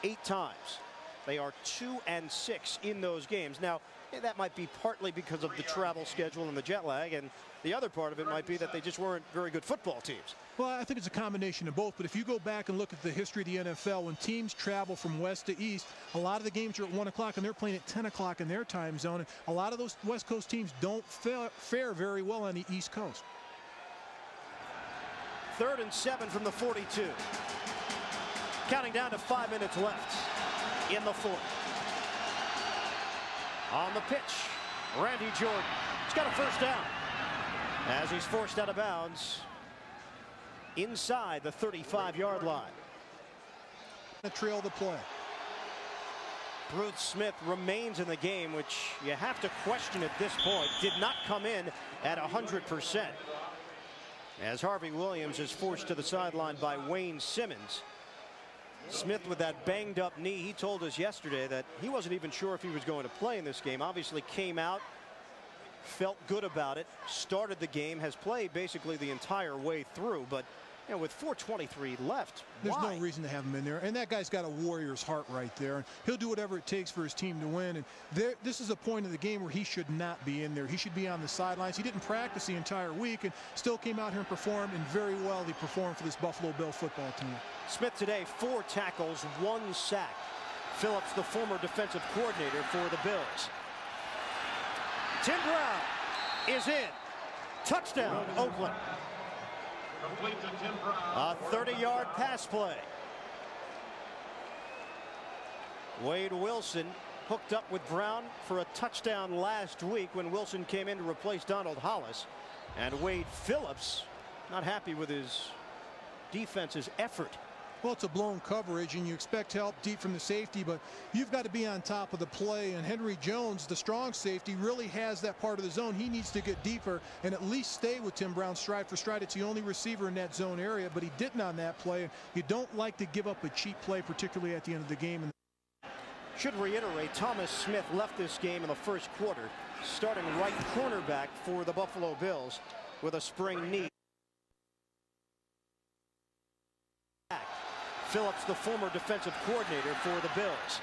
8 times. They are 2-6 in those games. Now, that might be partly because of the travel schedule and the jet lag, and the other part of it might be that they just weren't very good football teams. Well, I think it's a combination of both, but if you go back and look at the history of the NFL, when teams travel from west to east, a lot of the games are at 1 o'clock, and they're playing at 10 o'clock in their time zone, and a lot of those West Coast teams don't fare very well on the East Coast. 3rd and 7 from the 42. Counting down to 5 minutes left in the 4th. On the pitch, Randy Jordan. He's got a first down as he's forced out of bounds inside the 35-yard line. The trail of the play. Bruce Smith remains in the game, which you have to question at this point. Did not come in at 100%. As Harvey Williams is forced to the sideline by Wayne Simmons. Smith with that banged up knee. He told us yesterday that he wasn't even sure if he was going to play in this game. Obviously came out, felt good about it, started the game, has played basically the entire way through, but And with 4:23 left, there's why? no reason to have him in there. And that guy's got a warrior's heart right there. And he'll do whatever it takes for his team to win. And this is a point of the game where he should not be in there. He should be on the sidelines. He didn't practice the entire week and still came out here and performed, and very well he performed for this Buffalo Bill football team. Smith today, 4 tackles, 1 sack. Phillips, the former defensive coordinator for the Bills. Tim Brown is in. Touchdown, Oakland. Complete to Tim Brown. A 30-yard pass play. Wade Wilson hooked up with Brown for a touchdown last week when Wilson came in to replace Donald Hollis. And Wade Phillips not happy with his defense's effort. Well, it's a blown coverage, and you expect help deep from the safety, but you've got to be on top of the play. And Henry Jones, the strong safety, really has that part of the zone. He needs to get deeper and at least stay with Tim Brown stride for stride. It's the only receiver in that zone area, but he didn't on that play. You don't like to give up a cheap play, particularly at the end of the game. Should reiterate, Thomas Smith left this game in the first quarter, starting right cornerback for the Buffalo Bills with a sprained knee. Phillips, the former defensive coordinator for the Bills.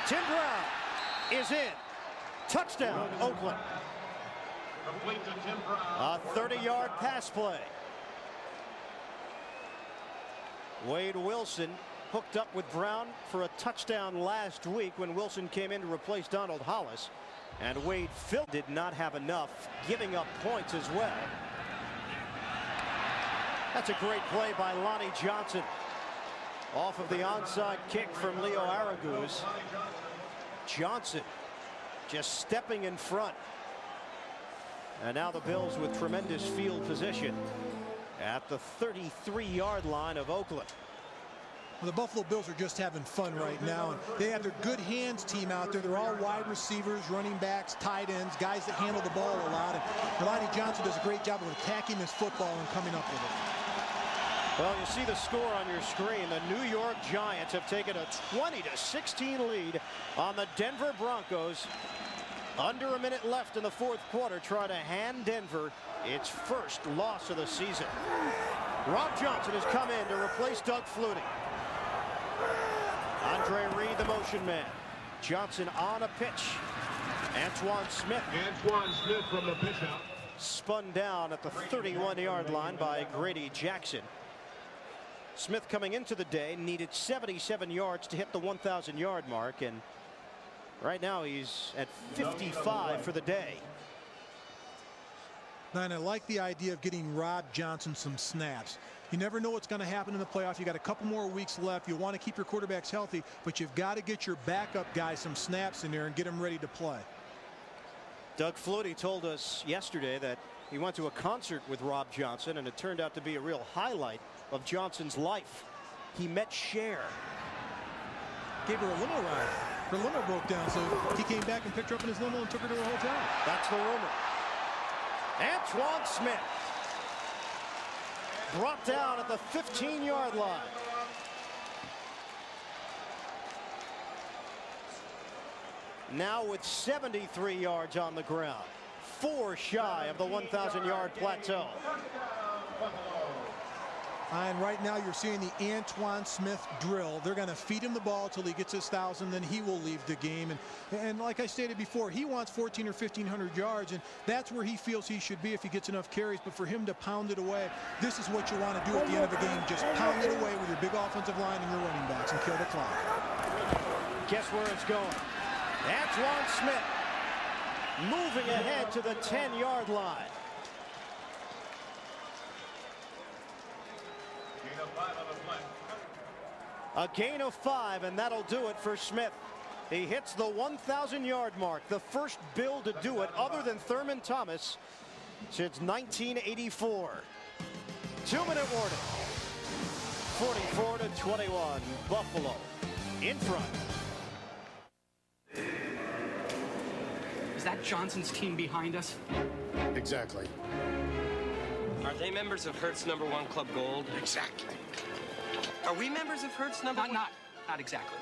Tim Brown is in. Touchdown, Oakland. Complete to Tim Brown. A 30-yard pass play. Wade Wilson hooked up with Brown for a touchdown last week when Wilson came in to replace Donald Hollis. And Wade Phillips did not have enough, giving up points as well. That's a great play by Lonnie Johnson. Off of the onside kick from Leo Araguz. Johnson just stepping in front. And now the Bills with tremendous field position at the 33-yard line of Oakland. Well, the Buffalo Bills are just having fun right now. And they have their good hands team out there. They're all wide receivers, running backs, tight ends, guys that handle the ball a lot. And Lonnie Johnson does a great job of attacking this football and coming up with it. Well, you see the score on your screen. The New York Giants have taken a 20-16 lead on the Denver Broncos. Under a minute left in the fourth quarter, try to hand Denver its first loss of the season. Rob Johnson has come in to replace Doug Flutie. Andre Reed, the motion man. Johnson on a pitch. Antoine Smith. Antoine Smith from the pitch out. Spun down at the 31-yard line by Grady Jackson. Smith coming into the day needed 77 yards to hit the 1,000-yard mark, and right now he's at 55 for the day. And I like the idea of getting Rob Johnson some snaps. You never know what's going to happen in the playoffs. You got a couple more weeks left. You want to keep your quarterbacks healthy, but you've got to get your backup guys some snaps in there and get them ready to play. Doug Flutie told us yesterday that he went to a concert with Rob Johnson, and it turned out to be a real highlight of Johnson's life. He met Cher. Gave her a limo ride. Her limo broke down, so he came back and picked her up in his limo and took her to a hotel. That's the rumor. Antoine Smith brought down at the 15-yard line. Now with 73 yards on the ground, 4 shy of the 1,000-yard plateau. And right now you're seeing the Antoine Smith drill. They're going to feed him the ball till he gets his 1,000, then he will leave the game. And like I stated before, he wants 1,400 or 1,500 yards, and that's where he feels he should be if he gets enough carries. But for him to pound it away, this is what you want to do at the end of the game. Just pound it away with your big offensive line and your running backs and kill the clock. Guess where it's going? Antoine Smith moving ahead to the 10-yard line. A gain of 5, and that'll do it for Smith. He hits the 1,000-yard mark, the first Bill to do it other than Thurman Thomas since 1984. 2-minute warning. 44-21, Buffalo in front. Is that Johnson's team behind us? Exactly. Are they members of Hertz #1 Club Gold? Exactly. Are we members of Hertz #1? Not exactly.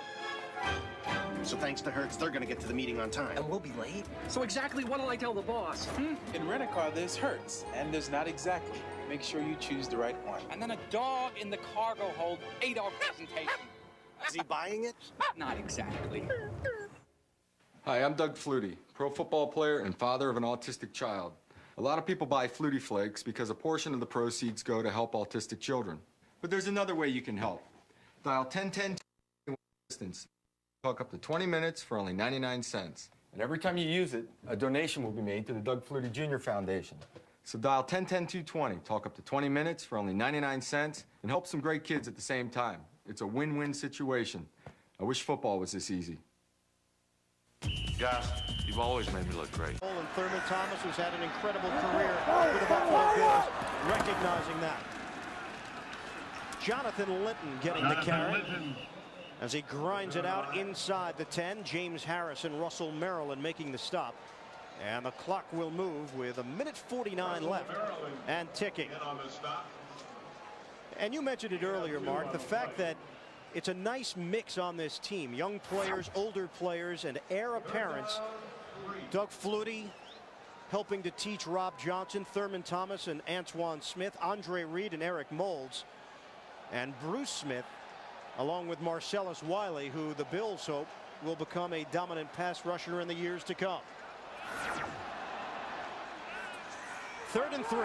So thanks to Hertz, they're going to get to the meeting on time. And we'll be late? So exactly what'll I tell the boss? In rent-a-car, there's Hertz, and there's not exactly. Make sure you choose the right one. And then a dog in the cargo hold, 8-hour presentation. Is he buying it? Not exactly. Hi, I'm Doug Flutie, pro football player and father of an autistic child. A lot of people buy Flutie Flakes because a portion of the proceeds go to help autistic children. But there's another way you can help. Dial 1010 assistance. Talk up to 20 minutes for only 99 cents. And every time you use it, a donation will be made to the Doug Flutie Jr. Foundation. So dial 1010-220, talk up to 20 minutes for only 99 cents, and help some great kids at the same time. It's a win-win situation. I wish football was this easy. Guys, you've always made me look great. And Thurman Thomas, who's had an incredible career with the Buffalo Bills, recognizing that. Jonathan Linton getting the carry as he grinds it out inside the 10. James Harris and Russell Maryland making the stop. And the clock will move with 1:49 left and ticking. And you mentioned it earlier, Mark, the fact that it's a nice mix on this team. Young players, older players, and heir apparents. Doug Flutie helping to teach Rob Johnson, Thurman Thomas and Antoine Smith, Andre Reed and Eric Moulds, and Bruce Smith, along with Marcellus Wiley, who the Bills hope will become a dominant pass rusher in the years to come. 3rd and 3.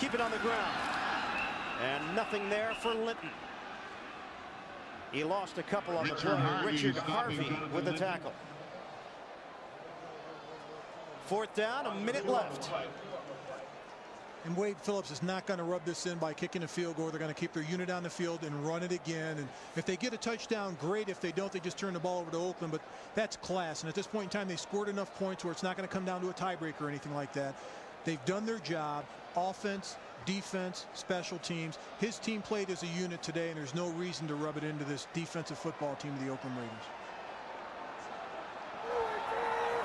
Keep it on the ground. And nothing there for Linton. He lost a couple on the play. Richard Harvey with the tackle. 4th down, a minute left. And Wade Phillips is not going to rub this in by kicking a field goal. They're going to keep their unit on the field and run it again. And if they get a touchdown, great. If they don't, they just turn the ball over to Oakland. But that's class. And at this point in time, they scored enough points where it's not going to come down to a tiebreaker or anything like that. They've done their job. Offense, defense, special teams. His team played as a unit today, and there's no reason to rub it into this defensive football team of the Oakland Raiders.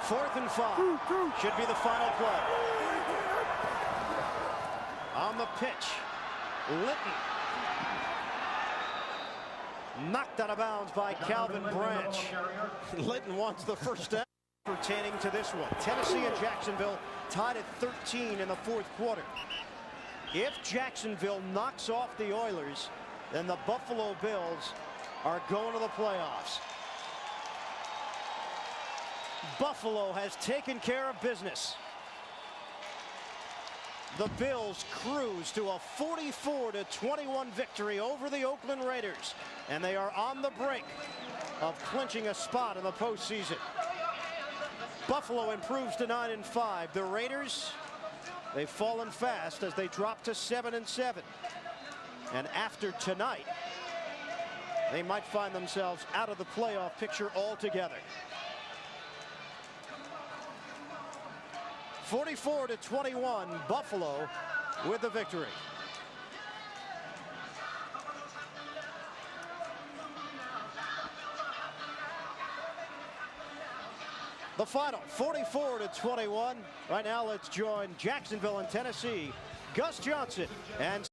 4th and 5. Should be the final play. On the pitch, Linton. Knocked out of bounds by Calvin Branch. Linton wants the first down pertaining to this one. Tennessee and Jacksonville tied at 13 in the 4th quarter. If Jacksonville knocks off the Oilers, then the Buffalo Bills are going to the playoffs. Buffalo has taken care of business. The Bills cruise to a 44-21 victory over the Oakland Raiders, and they are on the brink of clinching a spot in the postseason. Buffalo improves to 9-5. The Raiders, they've fallen fast as they drop to 7-7. And after tonight, they might find themselves out of the playoff picture altogether. 44-21, Buffalo with the victory. The final, 44-21. Right now, let's join Jacksonville and Tennessee, Gus Johnson and